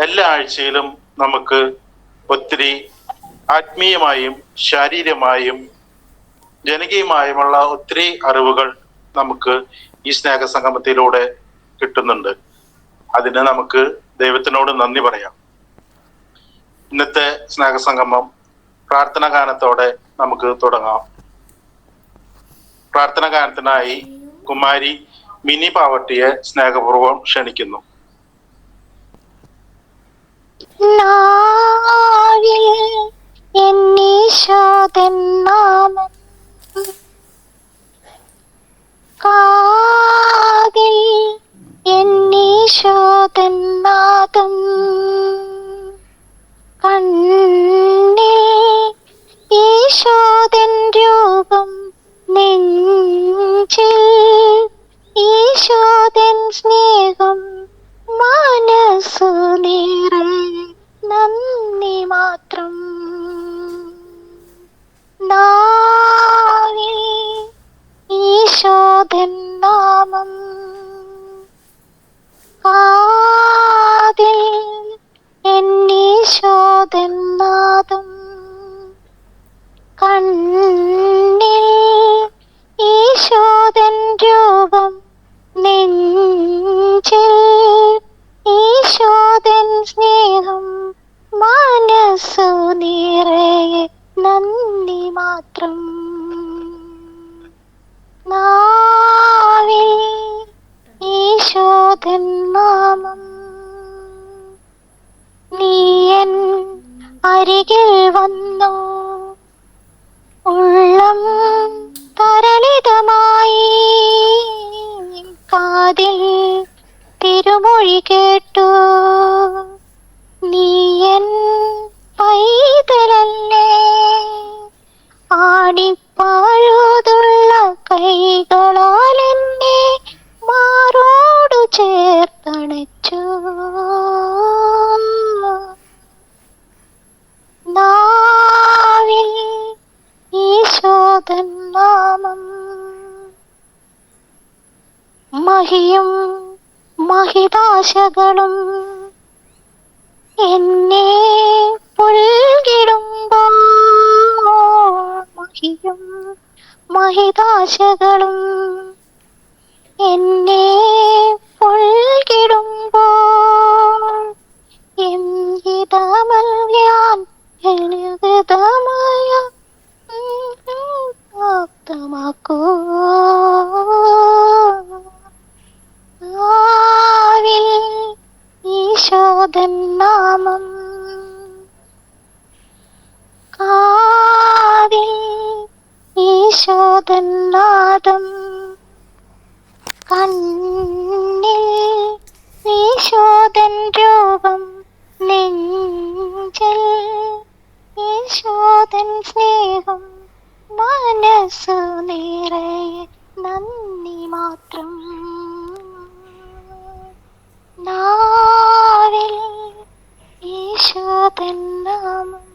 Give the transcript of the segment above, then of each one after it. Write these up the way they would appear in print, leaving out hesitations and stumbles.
എല്ലാ ആഴ്ചയിലും നമുക്ക് ഒത്തിരി ആത്മീയമായും ശാരീരികമായും ജനകീയമായുമുള്ള ഒത്തിരി അറിവുകൾ നമുക്ക് ഈ സ്നേഹസംഗമത്തിലൂടെ കിട്ടുന്നുണ്ട്. അതിന് നമുക്ക് ദൈവത്തിനോട് നന്ദി പറയാം. ഇന്നത്തെ സ്നേഹസംഗമം പ്രാർത്ഥന ഗാനത്തോടെ നമുക്ക് തുടങ്ങാം. പ്രാർത്ഥന ഗാനത്തിനായി കുമാരി മിനി പാവട്ടിയെ സ്നേഹപൂർവ്വം ക്ഷണിക്കുന്നു. ഈശോദൻ രൂപം നെഞ്ചിൽ ഈശോദൻ സ്നേഹം മനസ്സു നിറയെ നന്ദി മാത്രം. നാവിൽ ഈശോദൻ നാമം, കാതിൽ എന്നീശോദൻ നാദം, കണ്ണിൽ ഈശോദൻ രൂപം നെഞ്ചിൽ ഈശോദൻ സ്നേഹം മനസ്സു നിറയെ നന്ദി മാത്രം. നാവിൽ ഈശോദൻ നാമം. നീയൻ അരികിൽ വന്നു ഉള്ളം തരളിതമായി, കാതിൽ തിരുമൊഴി കേട്ടു നീയൻ പൈതലല്ലേ, ആണിപ്പാഴുതുള്ള കൈകളാൽ എന്നെ മാറോടു ചേർത്തണച്ചു. നാവിൽ ഈശോദൻ നാമം, മഹിയും മഹിതാശകളും എന്നെ പുൽകിടുമ്പോൾ, മഹിയും മഹിതാശകളും എന്നെ പുൽകിടുമ്പോൾ, എന്തിതമൽയാൻ എഴുതമായ പ്രാപ്തമാക്കൂ. നാവിൽ ഈശോദൻ നാമം, കാതിൽ ഈശോദൻ നാദം, കണ്ണിൽ ഈശോദൻ രൂപം നെഞ്ചിൽ ഈശോദൻ സ്നേഹം മനസ്സു നിറയെ നന്ദി മാത്രം. നാവിൽ ഈശോദൻ നാമം.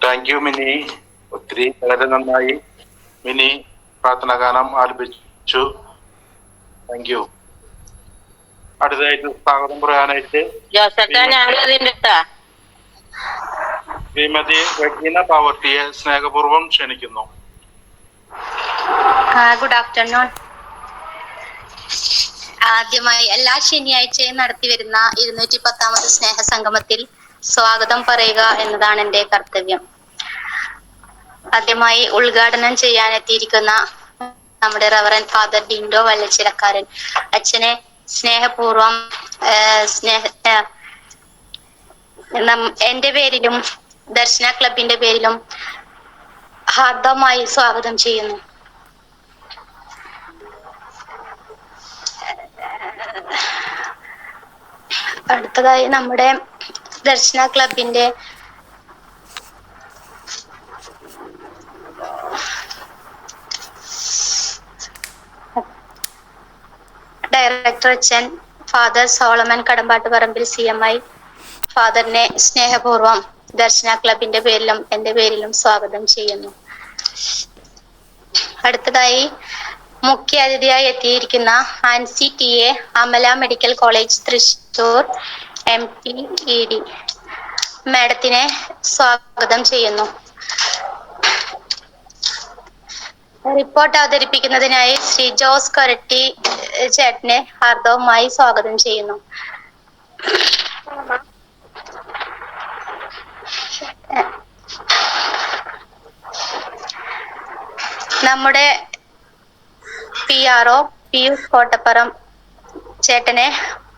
Thank you mini. ഒത്തിരി വളരെ നന്നായി മിനി പ്രാർത്ഥന ഗാനം ആലപിച്ചു. Thank you. അടുത്തതായിട്ട് സ്വാഗതം പറയാനായിട്ട് ശ്രീമതി റെഗീന പാവർട്ടിയെ സ്നേഹപൂർവ്വം ക്ഷണിക്കുന്നു. Good afternoon. ആദ്യമായി എല്ലാ ശനിയാഴ്ചയും നടത്തി വരുന്ന 210ാമത് സ്നേഹസംഗമത്തിൽ സ്വാഗതം പറയുക എന്നതാണ് എൻ്റെ കർത്തവ്യം. ആദ്യമായി ഉദ്ഘാടനം ചെയ്യാനെത്തിയിരിക്കുന്ന നമ്മുടെ റവറൻ ഫാദർ ഡിൻഡോ വല്ലച്ചിലക്കാരൻ അച്ഛനെ സ്നേഹപൂർവം എന്റെ പേരിലും ദർശന ക്ലബിന്റെ പേരിലും ഹാർദമായി സ്വാഗതം ചെയ്യുന്നു. അടുത്തതായി നമ്മുടെ ദർശന ക്ലബിന്റെ ഡയറക്ടർ അച്ഛൻ ഫാദർ സോളമൻ കടമ്പാട്ട് പറമ്പിൽ CMI ഫാദറിനെ സ്നേഹപൂർവം ദർശന ക്ലബിന്റെ പേരിലും എന്റെ പേരിലും സ്വാഗതം ചെയ്യുന്നു. അടുത്തതായി മുഖ്യ അതിഥിയായി എത്തിയിരിക്കുന്ന Ancy T A, Amala medical college Thrissur MPED മാഡത്തിനെ സ്വാഗതം ചെയ്യുന്നു. റിപ്പോർട്ട് അവതരിപ്പിക്കുന്നതിനായി ശ്രീ ജോസ് കൊരട്ടി ചേട്ടനെ ഹാർദവമായി സ്വാഗതം ചെയ്യുന്നു. നമ്മുടെ PRO പീയൂഷ് കോട്ടപ്പുറം ചേട്ടനെ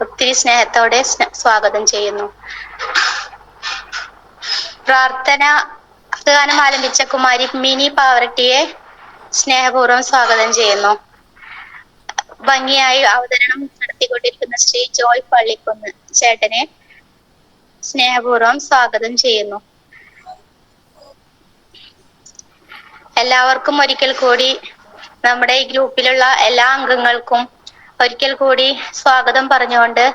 ഒത്തിരി സ്നേഹത്തോടെ സ്വാഗതം ചെയ്യുന്നു. പ്രാർത്ഥന ഗാനം ആലപിച്ച കുമാരി മിനി പാവറട്ടിയെ സ്നേഹപൂർവ്വം സ്വാഗതം ചെയ്യുന്നു. ഭംഗിയായി അവതരണം നടത്തിക്കൊണ്ടിരിക്കുന്ന ശ്രീ ജോയ് പള്ളിക്കുന്ന് ചേട്ടനെ സ്നേഹപൂർവ്വം സ്വാഗതം ചെയ്യുന്നു. എല്ലാവർക്കും ഒരിക്കൽ കൂടി, നമ്മുടെ ഈ ഗ്രൂപ്പിലുള്ള എല്ലാ അംഗങ്ങൾക്കും ഒരിക്കൽ കൂടി സ്വാഗതം പറഞ്ഞുകൊണ്ട്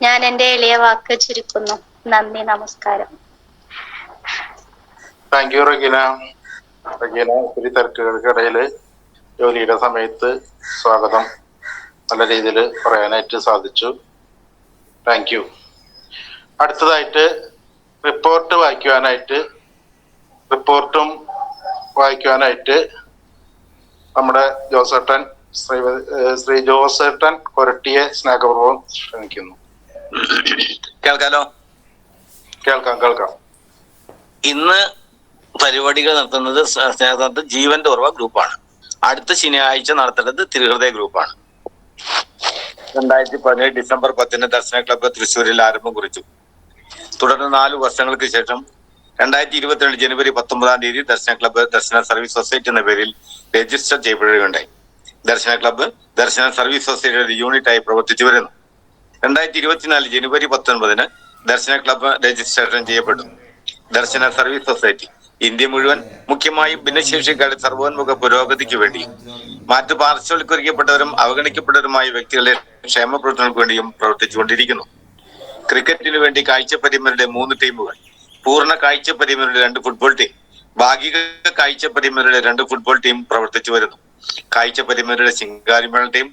ഞാൻ എൻ്റെ എളിയ വാക്ക് ചുരുക്കുന്നു. നന്ദി, നമസ്കാരം. Thank you Regina. ഒത്തിരി തിരക്കുകൾക്കിടയിൽ ജോലിയുടെ സമയത്ത് സ്വാഗതം നല്ല രീതിയിൽ പറയാനായിട്ട് സാധിച്ചു. Thank you. അടുത്തതായിട്ട് റിപ്പോർട്ടും വായിക്കുവാനായിട്ട് നമ്മുടെ ശ്രീ ജോസേട്ടൻ കൊരട്ടിയെ സ്നേഹപൂർവ്വം ക്ഷണിക്കുന്നു. കേൾക്കാം. ഇന്ന് പരിപാടികൾ നടത്തുന്നത് സ്നേഹത്തിൽ ജീവന്റെ ഉറവ ഗ്രൂപ്പാണ്. അടുത്ത ശനിയാഴ്ച നടത്തേണ്ടത് തിരുഹൃദയ ഗ്രൂപ്പാണ്. 2017 ഡിസംബർ 10 ദർശന ക്ലബ്ബ് തൃശ്ശൂരിൽ ആരംഭം കുറിച്ചു. തുടർന്ന് 4 വർഷങ്ങൾക്ക് ശേഷം 2022 ജനുവരി 19 ദർശന ക്ലബ്ബ് ദർശന സർവീസ് സൊസൈറ്റി എന്ന പേരിൽ രജിസ്റ്റർ ചെയ്യപ്പെടുകയുണ്ടായി. ദർശന ക്ലബ്ബ് ദർശന സർവീസ് സൊസൈറ്റിയുടെ യൂണിറ്റായി പ്രവർത്തിച്ചു വരുന്നു. 2024 ജനുവരി 19 ദർശന ക്ലബ്ബ് രജിസ്ട്രേഷൻ ചെയ്യപ്പെട്ടു. ദർശന സർവീസ് സൊസൈറ്റി ഇന്ത്യ മുഴുവൻ, മുഖ്യമായും ഭിന്നശേഷിക്കാരുടെ സർവോന്മുഖ പുരോഗതിക്ക് വേണ്ടിയും മറ്റു പാർശ്വവൽക്കരിക്കപ്പെട്ടവരും അവഗണിക്കപ്പെട്ടവരുമായ വ്യക്തികളുടെ ക്ഷേമ പ്രവർത്തനങ്ങൾക്ക് വേണ്ടിയും പ്രവർത്തിച്ചുകൊണ്ടിരിക്കുന്നു. ക്രിക്കറ്റിനു വേണ്ടി കാഴ്ചപരിമിതരുടെ 3 ടീമുകൾ, പൂർണ്ണ കാഴ്ചപരിമിതരുടെ 2 ഫുട്ബോൾ ടീം, ഭാഗിക കാഴ്ചപരിമിതരുടെ 2 ഫുട്ബോൾ ടീം പ്രവർത്തിച്ചു വരുന്നു. കാഴ്ചപരിമിതരുടെ ശിങ്കാരിമേള ടീം,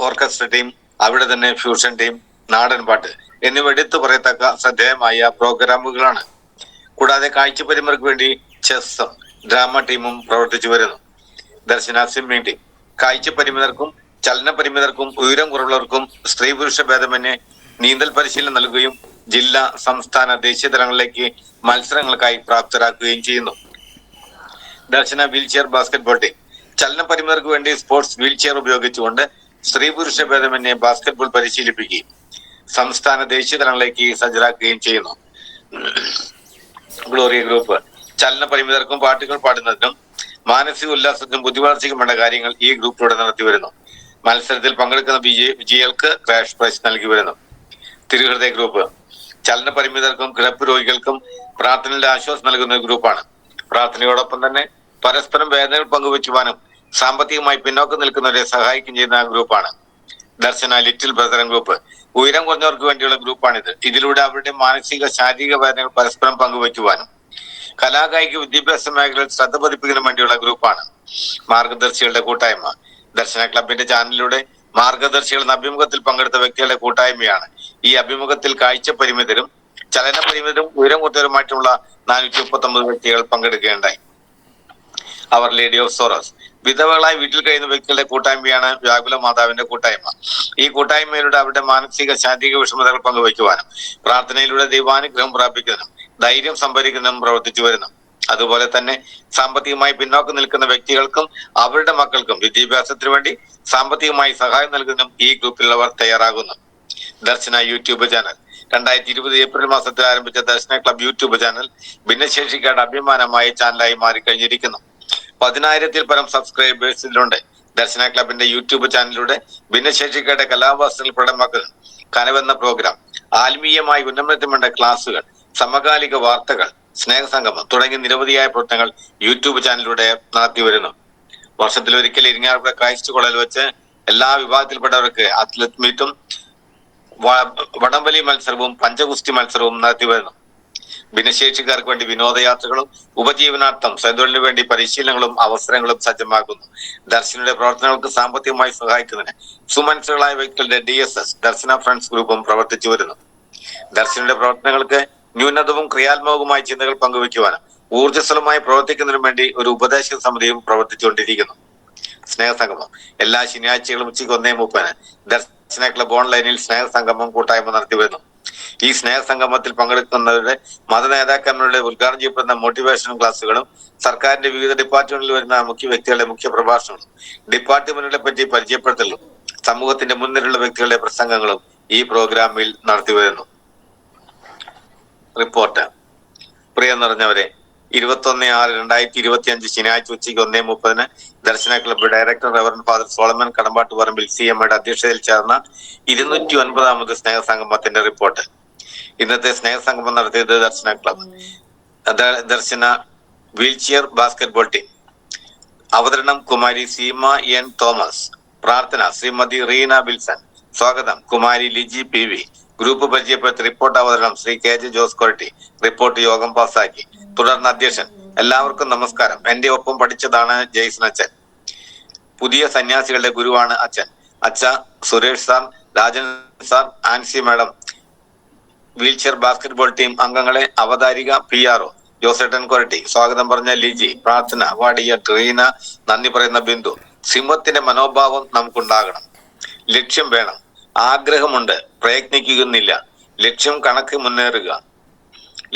ഓർക്കസ്ട്ര ടീം, അവിടെ തന്നെ ഫ്യൂഷൻ ടീം, നാടൻ പാട്ട് എന്നിവ എടുത്തു പറയത്തക്ക ശ്രദ്ധേയമായ പ്രോഗ്രാമുകളാണ്. കൂടാതെ കാഴ്ചപരിമിതർക്ക് വേണ്ടി ചെസ്സും ഡ്രാമ ടീമും പ്രവർത്തിച്ചു വരുന്നു. ദർശന സ്വിമ്മിംഗ് ടീം കാഴ്ചപരിമിതർക്കും ചലന പരിമിതർക്കും ഉയരം കുറവുള്ളവർക്കും സ്ത്രീ പുരുഷ ഭേദമന്യേ നീന്തൽ പരിശീലനം നൽകുകയും ജില്ലാ, സംസ്ഥാന, ദേശീയ തലങ്ങളിലേക്ക് മത്സരങ്ങൾക്കായി പ്രാപ്തരാക്കുകയും ചെയ്യുന്നു. ദർശന വീൽ ചെയർ ബാസ്കറ്റ്ബോൾ ടീം ചലന പരിമിതർക്ക് വേണ്ടി സ്പോർട്സ് വീൽ ചെയർ ഉപയോഗിച്ചുകൊണ്ട് സ്ത്രീ പുരുഷ ഭേദമന്യേ ബാസ്കറ്റ്ബോൾ പരിശീലിപ്പിക്കുകയും സംസ്ഥാന, ദേശീയ തലങ്ങളിലേക്ക് സജ്ജരാക്കുകയും ചെയ്യുന്നു. ഗ്ലോറി ഗ്രൂപ്പ് ചലന പരിമിതർക്കും പാട്ടുകൾ പാടുന്നതിനും മാനസിക ഉല്ലാസത്തിനും ബുദ്ധിവളർച്ചയ്ക്കും വേണ്ട കാര്യങ്ങൾ ഈ ഗ്രൂപ്പിലൂടെ നടത്തി വരുന്നു. മത്സരത്തിൽ പങ്കെടുക്കുന്ന വിജയികൾക്ക് ക്രാഷ് പ്രൈസ് നൽകി വരുന്നു. തിരുഹൃദയ ഗ്രൂപ്പ് ചലന പരിമിതർക്കും കിടപ്പ് രോഗികൾക്കും പ്രാർത്ഥനയുടെ ആശ്വാസം നൽകുന്ന ഒരു ഗ്രൂപ്പാണ്. പ്രാർത്ഥനയോടൊപ്പം തന്നെ പരസ്പരം വേദനകൾ പങ്കുവെക്കുവാനും സാമ്പത്തികമായി പിന്നോക്കം നിൽക്കുന്നവരെ സഹായിക്കുകയും ചെയ്യുന്ന ഗ്രൂപ്പാണ്. ദർശന ലിറ്റിൽ ബ്രദർ ഗ്രൂപ്പ് ഉയരം കുറഞ്ഞവർക്ക് വേണ്ടിയുള്ള ഗ്രൂപ്പാണിത്. ഇതിലൂടെ അവരുടെ മാനസിക, ശാരീരിക വേദനകൾ പരസ്പരം പങ്കുവയ്ക്കുവാനും കലാകായിക വിദ്യാഭ്യാസ മേഖലയിൽ ശ്രദ്ധ പതിപ്പിക്കുന്നതിനും വേണ്ടിയുള്ള ഗ്രൂപ്പാണ്. മാർഗദർശികളുടെ കൂട്ടായ്മ ദർശന ക്ലബിന്റെ ചാനലിലൂടെ മാർഗദർശികൾ എന്ന അഭിമുഖത്തിൽ പങ്കെടുത്ത വ്യക്തികളുടെ കൂട്ടായ്മയാണ്. ഈ അഭിമുഖത്തിൽ കാഴ്ച പരിമിതരും ചലന പരിമിതരും ഉയരം കുറഞ്ഞവരുമായിട്ടുള്ള 439 വ്യക്തികൾ പങ്കെടുക്കുകയുണ്ടായി. അവർ ലേഡി ഓഫ് സോറോസ് വിധവകളായി വീട്ടിൽ കഴിയുന്ന വ്യക്തികളുടെ കൂട്ടായ്മയാണ് വ്യാകുല മാതാവിന്റെ കൂട്ടായ്മ. ഈ കൂട്ടായ്മയിലൂടെ അവരുടെ മാനസിക, ശാരീരിക വിഷമതകൾ പങ്കുവയ്ക്കുവാനും പ്രാർത്ഥനയിലൂടെ ദൈവാനുഗ്രഹം പ്രാപിക്കുന്നതിനും ധൈര്യം സംഭരിക്കുന്നതിനും പ്രവർത്തിച്ചു വരുന്നു. അതുപോലെ തന്നെ സാമ്പത്തികമായി പിന്നോക്കം നിൽക്കുന്ന വ്യക്തികൾക്കും അവരുടെ മക്കൾക്കും വിദ്യാഭ്യാസത്തിനു വേണ്ടി സാമ്പത്തികമായി സഹായം നൽകുന്നതിനും ഈ ഗ്രൂപ്പിലുള്ളവർ തയ്യാറാകുന്നു. ദർശന യൂട്യൂബ് ചാനൽ 2020 ഏപ്രിൽ മാസത്തിൽ ആരംഭിച്ച ദർശന ക്ലബ് യൂട്യൂബ് ചാനൽ ഭിന്നശേഷിക്കാരുടെ അഭിമാനമായ ചാനലായി മാറിക്കഴിഞ്ഞിരിക്കുന്നു. 10,000-ൽ പരം സബ്സ്ക്രൈബേഴ്സ് ഇതിലുണ്ട്. ദർശന ക്ലബിന്റെ യൂട്യൂബ് ചാനലിലൂടെ ഭിന്നശേഷിക്കാരുടെ കലാവാസനകൾ പ്രകടമാക്കുന്ന കനവെന്ന പ്രോഗ്രാം, ആത്മീയമായി ഉന്നമനത്തിന് വേണ്ട ക്ലാസുകൾ, സമകാലിക വാർത്തകൾ, സ്നേഹസംഗമം തുടങ്ങിയ നിരവധിയായ പ്രവർത്തനങ്ങൾ യൂട്യൂബ് ചാനലിലൂടെ നടത്തി വരുന്നു. വർഷത്തിലൊരിക്കൽ ഇരിങ്ങാലക്കുട ക്രൈസ്റ്റ് കോളേജിൽ വെച്ച് എല്ലാ വിഭാഗത്തിൽപ്പെട്ടവർക്ക് അത്ലറ്റ് മീറ്റും വടംവലി മത്സരവും പഞ്ചഗുസ്തി മത്സരവും നടത്തി വരുന്നു. ഭിന്നശേഷിക്കാർക്ക് വേണ്ടി വിനോദയാത്രകളും ഉപജീവനാർത്ഥം സ്വയംതൊഴിലിനു വേണ്ടി പരിശീലനങ്ങളും അവസരങ്ങളും സജ്ജമാക്കുന്നു. ദർശനയുടെ പ്രവർത്തനങ്ങൾക്ക് സാമ്പത്തികമായി സഹായിക്കുന്നതിന് സുമനസ്സുകളായ വ്യക്തികളുടെ DSS ദർശന ഫ്രണ്ട്സ് ഗ്രൂപ്പും പ്രവർത്തിച്ചു വരുന്നു. ദർശനയുടെ പ്രവർത്തനങ്ങൾക്ക് ന്യൂനതവും ക്രിയാത്മകവുമായ ചിന്തകൾ പങ്കുവയ്ക്കുവാനും ഊർജ്ജസ്വലമായി പ്രവർത്തിക്കുന്നതിനും വേണ്ടി ഒരു ഉപദേശക സമിതിയും പ്രവർത്തിച്ചുകൊണ്ടിരിക്കുന്നു. സ്നേഹസംഗമം എല്ലാ ശനിയാഴ്ചകളും ഉച്ചയ്ക്ക് 1:30 ദർശന ക്ലബ് ഓൺലൈനിൽ സ്നേഹസംഗമം കൂട്ടായ്മ നടത്തി വരുന്നു. ഈ സ്നേഹസംഗമത്തിൽ പങ്കെടുക്കുന്നവരുടെ മത നേതാക്കന്മാരുടെ ഉദ്ഘാടനം ചെയ്യപ്പെടുന്ന മോട്ടിവേഷൻ ക്ലാസുകളും സർക്കാരിന്റെ വിവിധ ഡിപ്പാർട്ട്മെന്റിൽ വരുന്ന മുഖ്യ വ്യക്തികളുടെ മുഖ്യ പ്രഭാഷണങ്ങളും ഡിപ്പാർട്ട്മെന്റുകളെ പറ്റി പരിചയപ്പെടുത്തലും സമൂഹത്തിന്റെ മുൻനിരയുള്ള വ്യക്തികളുടെ പ്രസംഗങ്ങളും ഈ പ്രോഗ്രാമിൽ നടത്തി വരുന്നു. റിപ്പോർട്ട്. പ്രിയ നിറഞ്ഞവരെ, 21/6/2025 ശനിയാഴ്ച ഉച്ചയ്ക്ക് 1:30 Darshana club director reverend father Solomon Kadampattuparambil CMയുടെ അധ്യക്ഷതയിൽ ചേർന്ന 201ാമത് സ്നേഹസംഗമത്തിന്റെ റിപ്പോർട്ട്. ഇന്നത്തെ സ്നേഹസംഗമം നടത്തിയത് Darshana club. Darshana wheelchair basketball team. അവതരണം കുമാരി സീമ N തോമസ്. പ്രാർത്ഥന ശ്രീമതി റീന വിൽസൺ. സ്വാഗതം കുമാരി ലിജി PV. ഗ്രൂപ്പ് പരിചയപ്പെടുത്തി റിപ്പോർട്ട് അവതരണം ശ്രീ KJ ജോസ് കൊരട്ടി. റിപ്പോർട്ട് യോഗം പാസാക്കി. തുടർന്ന് അധ്യക്ഷൻ. എല്ലാവർക്കും നമസ്കാരം. എന്റെ ഒപ്പം പഠിച്ചതാണ് ജെയ്സൺ അച്ഛൻ. പുതിയ സന്യാസികളുടെ ഗുരുവാണ് അച്ഛൻ. അച്ഛ Suresh sir, Rajan sir, Ancy madam. Wheelchair basketball team അംഗങ്ങളെ അവതാരിക PRO ജോസേട്ടൻ കൊരട്ടി. സ്വാഗതം പറഞ്ഞ ലിജി. പ്രാർത്ഥന വാടിയ ട്രീന. നന്ദി പറയുന്ന ബിന്ദു. സിംഹത്തിന്റെ മനോഭാവം നമുക്കുണ്ടാകണം. ലക്ഷ്യം വേണം. ആഗ്രഹമുണ്ട്, പ്രയത്നിക്കുന്നില്ല. ലക്ഷ്യം കണക്ക് മുന്നേറുക,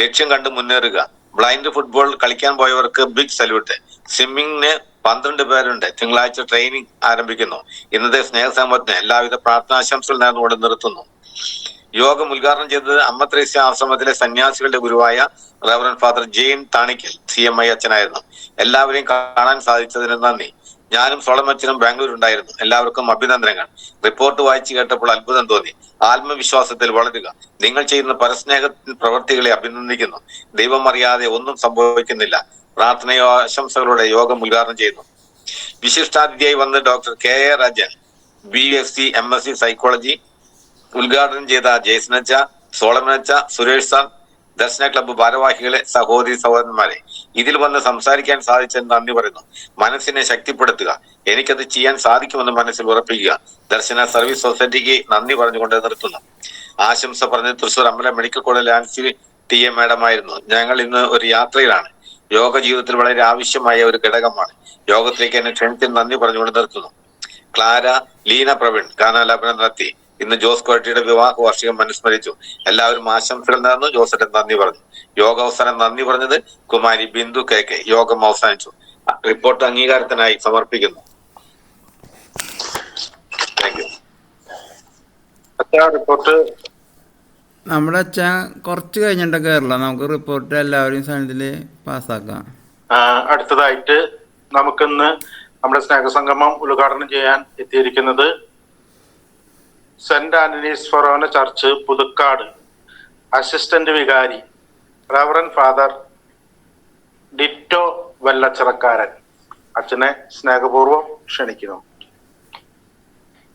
ലക്ഷ്യം കണ്ട് മുന്നേറുക. ബ്ലൈൻഡ് ഫുട്ബോൾ കളിക്കാൻ പോയവർക്ക് ബിഗ് സല്യൂട്ട്. സ്വിമ്മിങ്ങിന് 12 പേരുണ്ട്. തിങ്കളാഴ്ച ട്രെയിനിങ് ആരംഭിക്കുന്നു. ഇന്നത്തെ സ്നേഹസംഗമത്തിന് എല്ലാവിധ പ്രാർത്ഥനാശംസകൾ നേർന്നുകൊണ്ട് നിർത്തുന്നു. യോഗം ഉദ്ഘാടനം ചെയ്തത് അമ്മ ത്രേസ്യ ആശ്രമത്തിലെ സന്യാസികളുടെ ഗുരുവായ reverend father Jain Thanikkal CMI അച്ഛനായിരുന്നു. എല്ലാവരെയും കാണാൻ സാധിച്ചതിന് നന്ദി. ഞാനും സോളമച്ചനും ബാംഗ്ലൂർ ഉണ്ടായിരുന്നു. എല്ലാവർക്കും അഭിനന്ദനങ്ങൾ. റിപ്പോർട്ട് വായിച്ചു കേട്ടപ്പോൾ അത്ഭുതം തോന്നി. ആത്മവിശ്വാസത്തിൽ വളരുക. നിങ്ങൾ ചെയ്യുന്ന പരസ്നേഹ പ്രവർത്തികളെ അഭിനന്ദിക്കുന്നു. ദൈവം അറിയാതെ ഒന്നും സംഭവിക്കുന്നില്ല. പ്രാർത്ഥനയോ ആശംസകളോടെ യോഗം ഉദ്ഘാടനം ചെയ്യുന്നു. വിശിഷ്ടാതിഥിയായി വന്ന് doctor KA Rajan BSc MSc psychology ഉദ്ഘാടനം ചെയ്ത ജെയ്സനച്ച, സോളമനച്ച, സുരേഷ് സാർ, ദർശന ക്ലബ്ബ് ഭാരവാഹികളെ, സഹോദരി സഹോദരന്മാരെ, ഇതിൽ വന്ന് സംസാരിക്കാൻ സാധിച്ചതിന് നന്ദി പറയുന്നു. മനസ്സിനെ ശക്തിപ്പെടുത്തുക. എനിക്കത് ചെയ്യാൻ സാധിക്കുമെന്ന് മനസ്സിൽ ഉറപ്പിക്കുക. ദർശന സർവീസ് സൊസൈറ്റിക്ക് നന്ദി പറഞ്ഞുകൊണ്ട് നിർത്തുന്നു. ആശംസ പറഞ്ഞ് തൃശൂർ അമ്പല മെഡിക്കൽ കോളേജിലെ ആൻസി TA മാഡമായിരുന്നു. ഞങ്ങൾ ഇന്ന് ഒരു യാത്രയിലാണ്. യോഗ ജീവിതത്തിൽ വളരെ ആവശ്യമായ ഒരു ഘടകമാണ്. യോഗത്തിലേക്ക് എന്നെ ക്ഷണിച്ചതിന് നന്ദി പറഞ്ഞുകൊണ്ട് നിർത്തുന്നു. ക്ലാര ലീന പ്രവീൺ ഗാനാലാപനം നടത്തി. ഇന്ന് ജോസ് കൊരട്ടിയുടെ വിവാഹ വാർഷികം അനുസ്മരിച്ചു. എല്ലാവരും ആശംസകൾ നേർന്നു. ജോസേട്ടൻ നന്ദി പറഞ്ഞു. യോഗ അവസാനം നന്ദി പറഞ്ഞത് കുമാരി ബിന്ദു KK. യോഗം അവസാനിച്ചു. റിപ്പോർട്ട് അംഗീകാരത്തിനായി സമർപ്പിക്കുന്നു. Thank you. റിപ്പോർട്ട് നമ്മുടെ അച്ഛൻ കുറച്ച് കഴിഞ്ഞിട്ട് കയറില്ല. നമുക്ക് റിപ്പോർട്ട് എല്ലാവരെയും സന്നിധിയില് പാസ്സാക്കാം. അടുത്തതായിട്ട് നമുക്കിന്ന് നമ്മുടെ സ്നേഹസംഗമം ഉദ്ഘാടനം ചെയ്യാൻ എത്തിയിരിക്കുന്നത് Saint Antony's forane church Puthukkad assistant വികാരി റവറൻ ഫാദർ ഡിറ്റോ വെള്ളച്ചിറക്കാരൻ. അച്ഛനെ സ്നേഹപൂർവ്വം ക്ഷണിക്കുന്നു.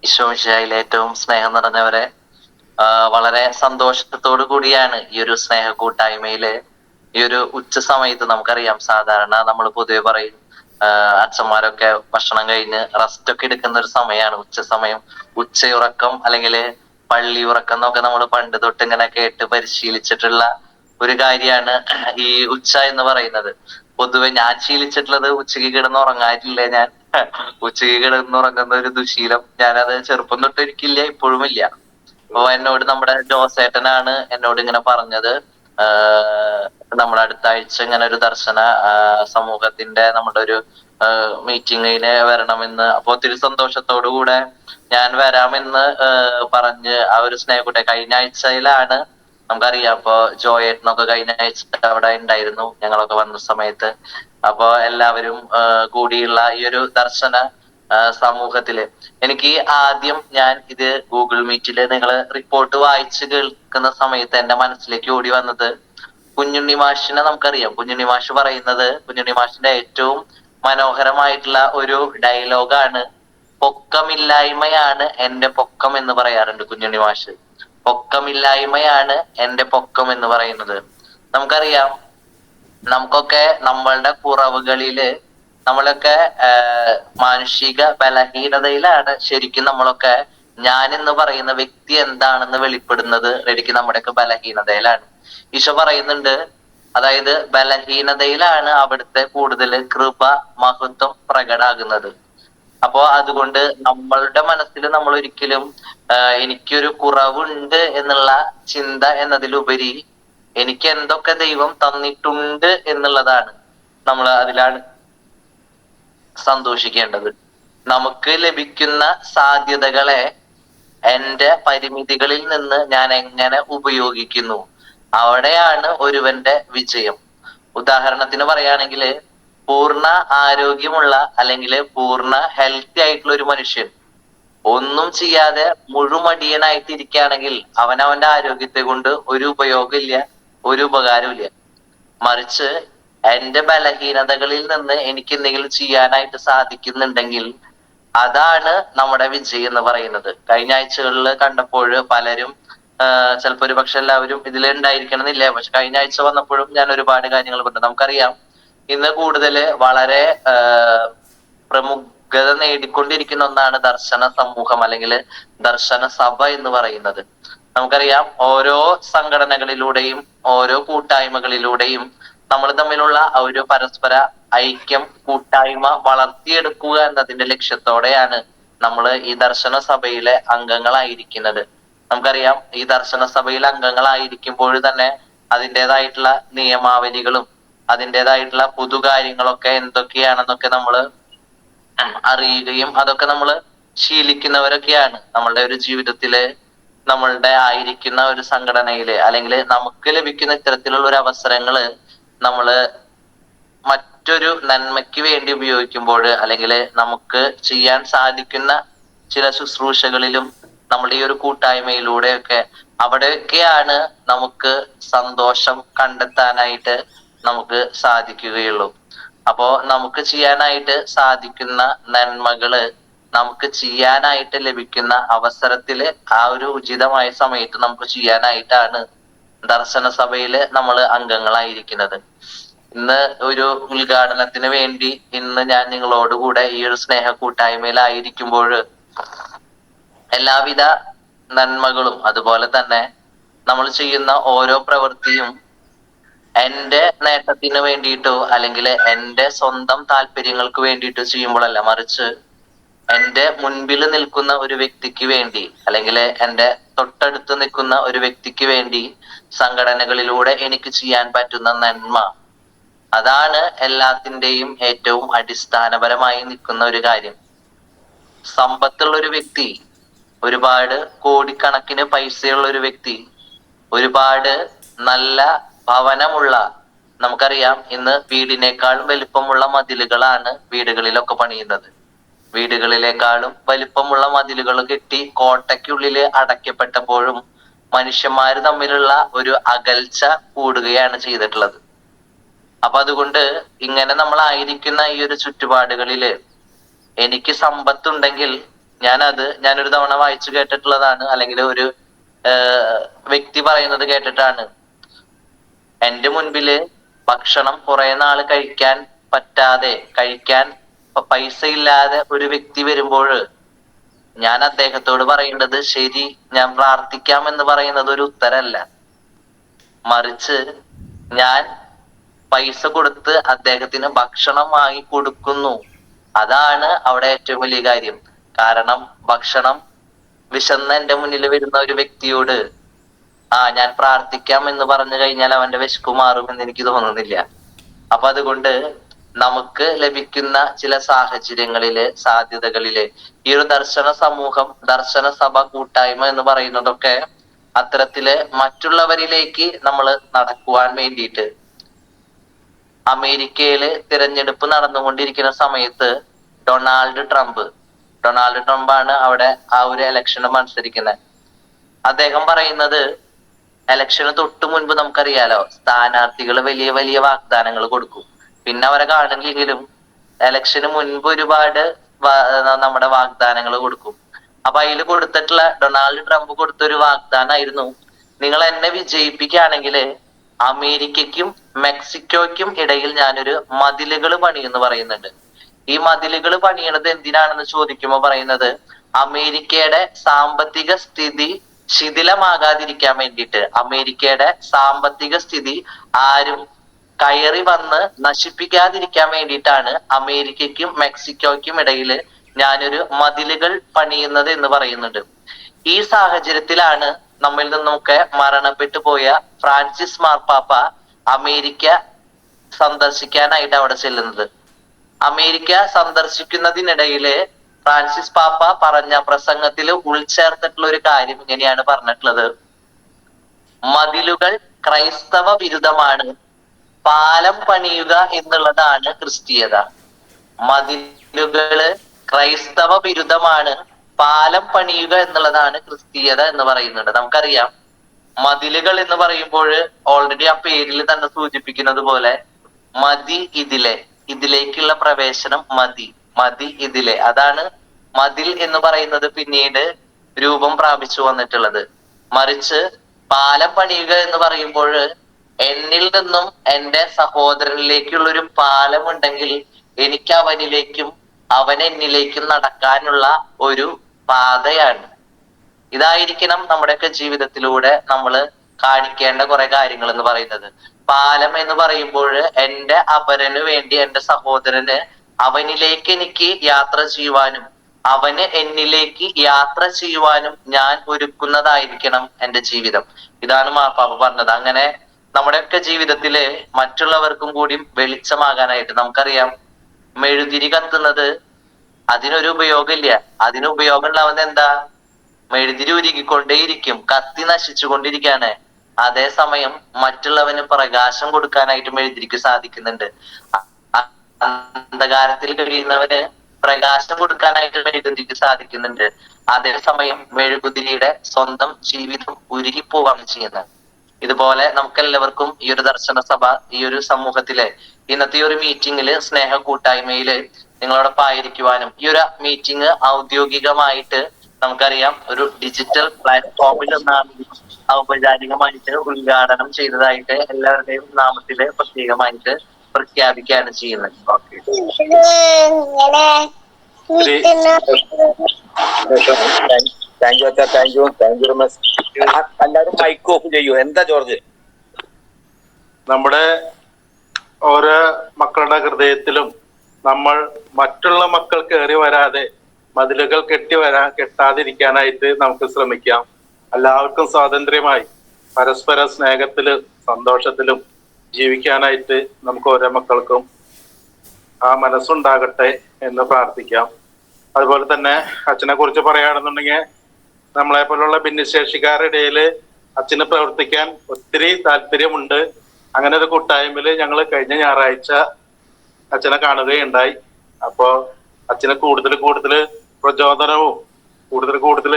ഈശോമിശിഹായിൽ ഏറ്റവും സ്നേഹം നിറഞ്ഞവരെ, വളരെ സന്തോഷത്തോടു കൂടിയാണ് ഈ ഒരു സ്നേഹ കൂട്ടായ്മയില് ഈ ഒരു ഉച്ച സമയത്ത്. നമുക്കറിയാം, സാധാരണ നമ്മൾ പൊതുവെ പറയും അച്ഛന്മാരൊക്കെ ഭക്ഷണം കഴിഞ്ഞ് റെസ്റ്റ് ഒക്കെ എടുക്കുന്ന ഒരു സമയമാണ് ഉച്ച സമയം. ഉച്ചയുറക്കം അല്ലെങ്കിൽ പള്ളി ഉറക്കം എന്നൊക്കെ നമ്മൾ പണ്ട് തൊട്ട് ഇങ്ങനെ കേട്ട് പരിശീലിച്ചിട്ടുള്ള ഒരു കാര്യമാണ് ഈ ഉച്ച എന്ന് പറയുന്നത്. പൊതുവെ ഞാൻ ശീലിച്ചിട്ടുള്ളത് ഉച്ചയ്ക്ക് കിടന്ന് ഉറങ്ങാനില്ല. ഞാൻ ഉച്ചയ്ക്ക് കിടന്നുറങ്ങുന്ന ഒരു ദുശീലം ഞാനത് ചെറുപ്പം തൊട്ട് ഒരിക്കില്ല, ഇപ്പോഴും ഇല്ല. അപ്പൊ എന്നോട് നമ്മുടെ ജോസേട്ടനാണ് എന്നോട് ഇങ്ങനെ പറഞ്ഞത്, നമ്മുടെ അടുത്ത ആഴ്ച ഇങ്ങനെ ഒരു ദർശന സമൂഹത്തിന്റെ നമ്മുടെ ഒരു മീറ്റിങ്ങിന് വരണമെന്ന്. അപ്പൊ ഒത്തിരി സന്തോഷത്തോടു കൂടെ ഞാൻ വരാമെന്ന് പറഞ്ഞ് ആ ഒരു സ്നേഹക്കൂട്ടെ കഴിഞ്ഞ ആഴ്ചയിലാണ്. നമുക്കറിയാം, അപ്പൊ ജോയേട്ടനൊക്കെ കഴിഞ്ഞ ആഴ്ച അവിടെ ഉണ്ടായിരുന്നു ഞങ്ങളൊക്കെ വന്ന സമയത്ത്. അപ്പൊ എല്ലാവരും കൂടിയുള്ള ഈ ഒരു ദർശന സമൂഹത്തില് എനിക്ക് ആദ്യം ഞാൻ ഇത് ഗൂഗിൾ മീറ്റില് നിങ്ങൾ റിപ്പോർട്ട് വായിച്ച് കേൾക്കുന്ന സമയത്ത് എന്റെ മനസ്സിലേക്ക് ഓടി വന്നത് കുഞ്ഞുണ്ണി മാഷിനെ നമുക്കറിയാം. കുഞ്ഞുണ്ണി മാഷ് പറയുന്നത്, കുഞ്ഞുണ്ണി മാഷിന്റെ ഏറ്റവും മനോഹരമായിട്ടുള്ള ഒരു ഡയലോഗാണ്, പൊക്കമില്ലായ്മയാണ് എന്റെ പൊക്കം എന്ന് പറയാറുണ്ട് കുഞ്ഞുണ്ണി മാഷ്. പൊക്കമില്ലായ്മയാണ് എന്റെ പൊക്കം എന്ന് പറയുന്നത്. നമുക്കറിയാം, നമുക്കൊക്കെ നമ്മളുടെ കുറവുകളില് നമ്മളൊക്കെ മാനുഷിക ബലഹീനതയിലാണ് ശരിക്കും നമ്മളൊക്കെ ഞാൻ എന്ന് പറയുന്ന വ്യക്തി എന്താണെന്ന് വെളിപ്പെടുന്നത് ശരിക്കും നമ്മുടെയൊക്കെ ബലഹീനതയിലാണ്. ഈശോ പറയുന്നുണ്ട്, അതായത് ബലഹീനതയിലാണ് അവിടുത്തെ കൂടുതൽ കൃപ മഹത്വം പ്രകടാകുന്നത്. അപ്പോ അതുകൊണ്ട് നമ്മളുടെ മനസ്സിൽ നമ്മൾ ഒരിക്കലും എനിക്കൊരു കുറവുണ്ട് എന്നുള്ള ചിന്ത എന്നതിലുപരി എനിക്ക് എന്തൊക്കെ ദൈവം തന്നിട്ടുണ്ട് എന്നുള്ളതാണ് നമ്മൾ അതിലാണ് സന്തോഷിക്കേണ്ടത്. നമുക്ക് ലഭിക്കുന്ന സാധ്യതകളെ എന്റെ പരിമിതികളിൽ നിന്ന് ഞാൻ എങ്ങനെ ഉപയോഗിക്കുന്നു, അവിടെയാണ് ഒരുവന്റെ വിജയം. ഉദാഹരണത്തിന് പറയുകയാണെങ്കിൽ, പൂർണ്ണ ആരോഗ്യമുള്ള അല്ലെങ്കിൽ പൂർണ്ണ ഹെൽത്തി ആയിട്ടുള്ള ഒരു മനുഷ്യൻ ഒന്നും ചെയ്യാതെ മുഴുമടിയനായിട്ട് ഇരിക്കുകയാണെങ്കിൽ അവനവന്റെ ആരോഗ്യത്തെ കൊണ്ട് ഒരു ഉപയോഗമില്ല, ഒരു ഉപകാരമില്ല. മറിച്ച് എന്റെ ബലഹീനതകളിൽ നിന്ന് എനിക്ക് എന്തെങ്കിലും ചെയ്യാനായിട്ട് സാധിക്കുന്നുണ്ടെങ്കിൽ അതാണ് നമ്മുടെ വിജയം എന്ന് പറയുന്നത്. കഴിഞ്ഞ ആഴ്ചകളിൽ കണ്ടപ്പോൾ പലരും ചിലപ്പോ ഒരു പക്ഷെ എല്ലാവരും ഇതിലുണ്ടായിരിക്കണം എന്നില്ല, പക്ഷെ കഴിഞ്ഞ ആഴ്ച വന്നപ്പോഴും ഞാൻ ഒരുപാട് കാര്യങ്ങൾ പറഞ്ഞു. നമുക്കറിയാം, ഇന്ന് കൂടുതൽ വളരെ പ്രമുഖത നേടിക്കൊണ്ടിരിക്കുന്ന ഒന്നാണ് ദർശന സമൂഹം അല്ലെങ്കിൽ ദർശന സഭ എന്ന് പറയുന്നത്. നമുക്കറിയാം, ഓരോ സംഘടനകളിലൂടെയും ഓരോ കൂട്ടായ്മകളിലൂടെയും നമ്മൾ തമ്മിലുള്ള ഒരു പരസ്പര ഐക്യം, കൂട്ടായ്മ വളർത്തിയെടുക്കുക എന്നതിന്റെ ലക്ഷ്യത്തോടെയാണ് നമ്മൾ ഈ ദർശന സഭയിലെ അംഗങ്ങളായിരിക്കുന്നത്. നമുക്കറിയാം, ഈ ദർശന സഭയിലെ അംഗങ്ങളായിരിക്കുമ്പോൾ തന്നെ അതിൻ്റെതായിട്ടുള്ള നിയമാവലികളും അതിൻ്റെതായിട്ടുള്ള പുതുകാര്യങ്ങളൊക്കെ എന്തൊക്കെയാണെന്നൊക്കെ നമ്മൾ അറിയുകയും അതൊക്കെ നമ്മൾ ശീലിക്കുന്നവരൊക്കെയാണ്. നമ്മളുടെ ഒരു ജീവിതത്തില് നമ്മളുടെ ആയിരിക്കുന്ന ഒരു സംഘടനയില് അല്ലെങ്കിൽ നമുക്ക് ലഭിക്കുന്ന ഇത്തരത്തിലുള്ള ഒരു അവസരങ്ങള് നമ്മള് മറ്റൊരു നന്മയ്ക്ക് വേണ്ടി ഉപയോഗിക്കുമ്പോൾ അല്ലെങ്കിൽ നമുക്ക് ചെയ്യാൻ സാധിക്കുന്ന ചില ശുശ്രൂഷകളിലും നമ്മുടെ ഈ ഒരു കൂട്ടായ്മയിലൂടെയൊക്കെ അവിടെയൊക്കെയാണ് നമുക്ക് സന്തോഷം കണ്ടെത്താനായിട്ട് നമുക്ക് സാധിക്കുകയുള്ളൂ. അപ്പോ നമുക്ക് ചെയ്യാനായിട്ട് സാധിക്കുന്ന നന്മകള് നമുക്ക് ചെയ്യാനായിട്ട് ലഭിക്കുന്ന അവസരത്തില് ആ ഒരു ഉചിതമായ സമയത്ത് നമുക്ക് ചെയ്യാനായിട്ടാണ് ദർശന സഭയില് നമ്മൾ അംഗങ്ങളായിരിക്കുന്നത്. ഇന്ന് ഒരു ഉദ്ഘാടനത്തിന് വേണ്ടി ഇന്ന് ഞാൻ നിങ്ങളോടുകൂടെ ഈ ഒരു സ്നേഹ കൂട്ടായ്മയിലായിരിക്കുമ്പോൾ എല്ലാവിധ നന്മകളും അതുപോലെ തന്നെ നമ്മൾ ചെയ്യുന്ന ഓരോ പ്രവൃത്തിയും എന്റെ നേട്ടത്തിന് വേണ്ടിയിട്ടോ അല്ലെങ്കിൽ എന്റെ സ്വന്തം താല്പര്യങ്ങൾക്ക് വേണ്ടിയിട്ടോ ചെയ്യുമ്പോഴല്ല, മറിച്ച് എന്റെ മുൻപിൽ നിൽക്കുന്ന ഒരു വ്യക്തിക്ക് വേണ്ടി അല്ലെങ്കിൽ എന്റെ തൊട്ടടുത്ത് നിൽക്കുന്ന ഒരു വ്യക്തിക്ക് വേണ്ടി സംഘടനകളിലൂടെ എനിക്ക് ചെയ്യാൻ പറ്റുന്ന നന്മ, അതാണ് എല്ലാത്തിൻ്റെയും ഏറ്റവും അടിസ്ഥാനപരമായി നിൽക്കുന്ന ഒരു കാര്യം. സമ്പത്തുള്ള ഒരു വ്യക്തി, ഒരുപാട് കോടിക്കണക്കിന് പൈസയുള്ള ഒരു വ്യക്തി, ഒരുപാട് നല്ല ഭവനമുള്ള, നമുക്കറിയാം ഇന്ന് വീടിനേക്കാളും വലിപ്പമുള്ള മതിലുകളാണ് വീടുകളിലൊക്കെ പണിയുന്നത്. വീടുകളിലേക്കാളും വലിപ്പമുള്ള മതിലുകൾ കെട്ടി കോട്ടയ്ക്കുള്ളില് അടയ്ക്കപ്പെട്ടപ്പോഴും മനുഷ്യന്മാര് തമ്മിലുള്ള ഒരു അകൽച്ച കൂടുകയാണ് ചെയ്തിട്ടുള്ളത്. അപ്പൊ അതുകൊണ്ട് ഇങ്ങനെ നമ്മളായിരിക്കുന്ന ഈ ഒരു ചുറ്റുപാടുകളില് എനിക്ക് സമ്പത്തുണ്ടെങ്കിൽ ഞാനൊരു തവണ വായിച്ചു കേട്ടിട്ടുള്ളതാണ്, അല്ലെങ്കിൽ ഒരു വ്യക്തി പറയുന്നത് കേട്ടിട്ടാണ്. എന്റെ മുൻപില് ഭക്ഷണം കുറെ നാള് കഴിക്കാൻ പറ്റാതെ, കഴിക്കാൻ പൈസ ഇല്ലാതെ ഒരു വ്യക്തി വരുമ്പോൾ ഞാൻ അദ്ദേഹത്തോട് പറയേണ്ടത്, ശരി, ഞാൻ പ്രാർത്ഥിക്കാം എന്ന് പറയുന്നത് ഒരു ഉത്തരല്ല, മറിച്ച് ഞാൻ പൈസ കൊടുത്ത് അദ്ദേഹത്തിന് ഭക്ഷണം വാങ്ങി കൊടുക്കുന്നു. അതാണ് അവിടെ ഏറ്റവും വലിയ കാര്യം. കാരണം ഭക്ഷണം വിശന്ന് എന്റെ മുന്നിൽ വരുന്ന ഒരു വ്യക്തിയോട് ഞാൻ പ്രാർത്ഥിക്കാം എന്ന് പറഞ്ഞു കഴിഞ്ഞാൽ അവന്റെ വിശപ്പ് മാറുമെന്ന് എനിക്ക് തോന്നുന്നില്ല. അപ്പൊ അതുകൊണ്ട് നമുക്ക് ലഭിക്കുന്ന ചില സാഹചര്യങ്ങളില്, സാധ്യതകളില് ഈ ഒരു ദർശന സമൂഹം, ദർശന സഭ കൂട്ടായ്മ എന്ന് പറയുന്നതൊക്കെ അത്തരത്തില് മറ്റുള്ളവരിലേക്ക് നമ്മൾ നടക്കുവാൻ വേണ്ടിയിട്ട്. അമേരിക്കയില് തിരഞ്ഞെടുപ്പ് നടന്നുകൊണ്ടിരിക്കുന്ന സമയത്ത് ഡൊണാൾഡ് ട്രംപാണ് അവിടെ ആ ഒരു ഇലക്ഷന് മത്സരിക്കുന്നത്. അദ്ദേഹം പറയുന്നത്, ഇലക്ഷന് തൊട്ടു മുൻപ് നമുക്കറിയാലോ, സ്ഥാനാർത്ഥികൾ വലിയ വലിയ വാഗ്ദാനങ്ങൾ കൊടുക്കും. പിന്നെ അവരെ കാണില്ലെങ്കിലും ഇലക്ഷന് മുൻപ് ഒരുപാട് നമ്മുടെ വാഗ്ദാനങ്ങൾ കൊടുക്കും. അപ്പൊ അതിൽ കൊടുത്തിട്ടുള്ള ഡൊണാൾഡ് ട്രംപ് കൊടുത്തൊരു വാഗ്ദാനമായിരുന്നു, നിങ്ങൾ എന്നെ വിജയിപ്പിക്കുകയാണെങ്കിൽ അമേരിക്കയ്ക്കും മെക്സിക്കോയ്ക്കും ഇടയിൽ ഞാനൊരു മതിലുകൾ പണിയെന്ന് പറയുന്നുണ്ട്. ഈ മതിലുകൾ പണിയണത് എന്തിനാണെന്ന് ചോദിക്കുമ്പോൾ പറയുന്നത് അമേരിക്കയുടെ സാമ്പത്തിക സ്ഥിതി ശിഥിലമാകാതിരിക്കാൻ വേണ്ടിയിട്ട്, അമേരിക്കയുടെ സാമ്പത്തിക സ്ഥിതി ആരും കയറി വന്ന് നശിപ്പിക്കാതിരിക്കാൻ വേണ്ടിയിട്ടാണ് അമേരിക്കയ്ക്കും മെക്സിക്കോയ്ക്കും ഇടയിൽ ഞാനൊരു മതിലുകൾ പണിയുന്നത് എന്ന് പറയുന്നുണ്ട്. ഈ സാഹചര്യത്തിലാണ് നമ്മിൽ നിന്നൊക്കെ മരണപ്പെട്ടു പോയ ഫ്രാൻസിസ് മാർപ്പാപ്പ അമേരിക്ക സന്ദർശിക്കാനായിട്ട് അവിടെ ചെല്ലുന്നത്. അമേരിക്ക സന്ദർശിക്കുന്നതിനിടയില് ഫ്രാൻസിസ് പാപ്പ പറഞ്ഞ പ്രസംഗത്തിൽ ഉൾച്ചേർത്തിട്ടുള്ള ഒരു കാര്യം ഇങ്ങനെയാണ് പറഞ്ഞിട്ടുള്ളത്: മതിലുകൾ ക്രൈസ്തവ വിരുദ്ധമാണ്, പാലം പണിയുക എന്നുള്ളതാണ് ക്രിസ്തീയത. മതിലുകള് ക്രൈസ്തവ വിരുദ്ധമാണ്, പാലം പണിയുക എന്നുള്ളതാണ് ക്രിസ്തീയത എന്ന് പറയുന്നുണ്ട്. നമുക്കറിയാം മതിലുകൾ എന്ന് പറയുമ്പോൾ ഓൾറെഡി ആ പേരിൽ തന്നെ സൂചിപ്പിക്കുന്നത് പോലെ മതി ഇതിലെ, ഇതിലേക്കുള്ള പ്രവേശനം മതി ഇതിലെ, അതാണ് മതിൽ എന്ന് പറയുന്നത് പിന്നീട് രൂപം പ്രാപിച്ചു വന്നിട്ടുള്ളത്. മറിച്ച് പാലം പണിയുക എന്ന് പറയുമ്പോൾ എന്നിൽ നിന്നും എന്റെ സഹോദരനിലേക്കുള്ള ഒരു പാലം ഉണ്ടെങ്കിൽ എനിക്ക് അവനിലേക്കും അവൻ എന്നിലേക്കും നടക്കാനുള്ള ഒരു പാതയാണ്. ഇതായിരിക്കണം നമ്മുടെയൊക്കെ ജീവിതത്തിലൂടെ നമ്മൾ കാണിക്കേണ്ട കുറെ കാര്യങ്ങൾ എന്ന് പറയുന്നത്. പാലം എന്ന് പറയുമ്പോൾ എന്റെ അപരന് വേണ്ടി, എന്റെ സഹോദരന് അവനിലേക്ക് എനിക്ക് യാത്ര ചെയ്യുവാനും അവന് എന്നിലേക്ക് യാത്ര ചെയ്യുവാനും ഞാൻ ഒരുക്കുന്നതായിരിക്കണം എന്റെ ജീവിതം. ഇതാണ് മാർപ്പാപ്പ പറഞ്ഞത്. അങ്ങനെ നമ്മുടെയൊക്കെ ജീവിതത്തില് മറ്റുള്ളവർക്കും കൂടി വെളിച്ചമാകാനായിട്ട്, നമുക്കറിയാം മെഴുതിരി കത്തുന്നത് അതിനൊരു ഉപയോഗമില്ല. അതിന് ഉപയോഗം ഉണ്ടാവുന്നത് എന്താ? മെഴുതിരി ഉരുകിക്കൊണ്ടേയിരിക്കും, കത്തി നശിച്ചുകൊണ്ടിരിക്കുകയാണ്. അതേസമയം മറ്റുള്ളവന് പ്രകാശം കൊടുക്കാനായിട്ട് മെഴുതിരിക്ക് സാധിക്കുന്നുണ്ട്. അന്ധകാരത്തിൽ കഴിയുന്നവന് പ്രകാശം കൊടുക്കാനായിട്ട് മെഴുകുതിരിക്ക് സാധിക്കുന്നുണ്ട്. അതേസമയം മെഴുകുതിരിയുടെ സ്വന്തം ജീവിതം ഉരുകിപ്പോവാണ് ചെയ്യുന്നത്. ഇതുപോലെ നമുക്കെല്ലാവർക്കും ഈ ഒരു ദർശന സഭ, ഈ ഒരു സമൂഹത്തിലെ ഇന്നത്തെ ഈ ഒരു മീറ്റിംഗില്, സ്നേഹ കൂട്ടായ്മയില് നിങ്ങളോടൊപ്പം ആയിരിക്കുവാനും, ഈ ഒരു മീറ്റിംഗ് ഔദ്യോഗികമായിട്ട് നമുക്കറിയാം ഒരു ഡിജിറ്റൽ പ്ലാറ്റ്ഫോമിൽ നിന്നാണ് ഔപചാരികമായിട്ട് ഉദ്ഘാടനം ചെയ്തതായിട്ട് എല്ലാവരുടെയും നാമത്തില് പ്രത്യേകമായിട്ട് പ്രഖ്യാപിക്കുകയാണ് ചെയ്യുന്നത്. എല്ലാവരും മൈക്ക് ഓഫ് ചെയ്യൂ. എന്താ ജോർജ്? നമ്മുടെ ഓരോ മക്കളുടെ ഹൃദയത്തിലും നമ്മൾ മറ്റുള്ള മക്കൾ കയറി വരാതെ മതിലുകൾ കെട്ടാതിരിക്കാനായിട്ട് നമുക്ക് ശ്രമിക്കാം. എല്ലാവർക്കും സ്വാതന്ത്ര്യമായി പരസ്പര സ്നേഹത്തിലും സന്തോഷത്തിലും ജീവിക്കാനായിട്ട് നമുക്ക് ഓരോ മക്കൾക്കും ആ മനസ്സുണ്ടാകട്ടെ എന്ന് പ്രാർത്ഥിക്കാം. അതുപോലെ തന്നെ അച്ഛനെ കുറിച്ച് പറയുകയാണെന്നുണ്ടെങ്കിൽ നമ്മളെ പോലുള്ള ഭിന്നശേഷിക്കാരുടെ ഇടയിൽ അച്ഛന് പ്രവർത്തിക്കാൻ ഒത്തിരി താല്പര്യമുണ്ട്. അങ്ങനെ ഒരു കൂട്ടായ്മയില് ഞങ്ങൾ കഴിഞ്ഞ ഞായറാഴ്ച അച്ഛനെ കാണുകയുണ്ടായി. അപ്പോ അച്ഛന് കൂടുതൽ പ്രചോദനവും കൂടുതൽ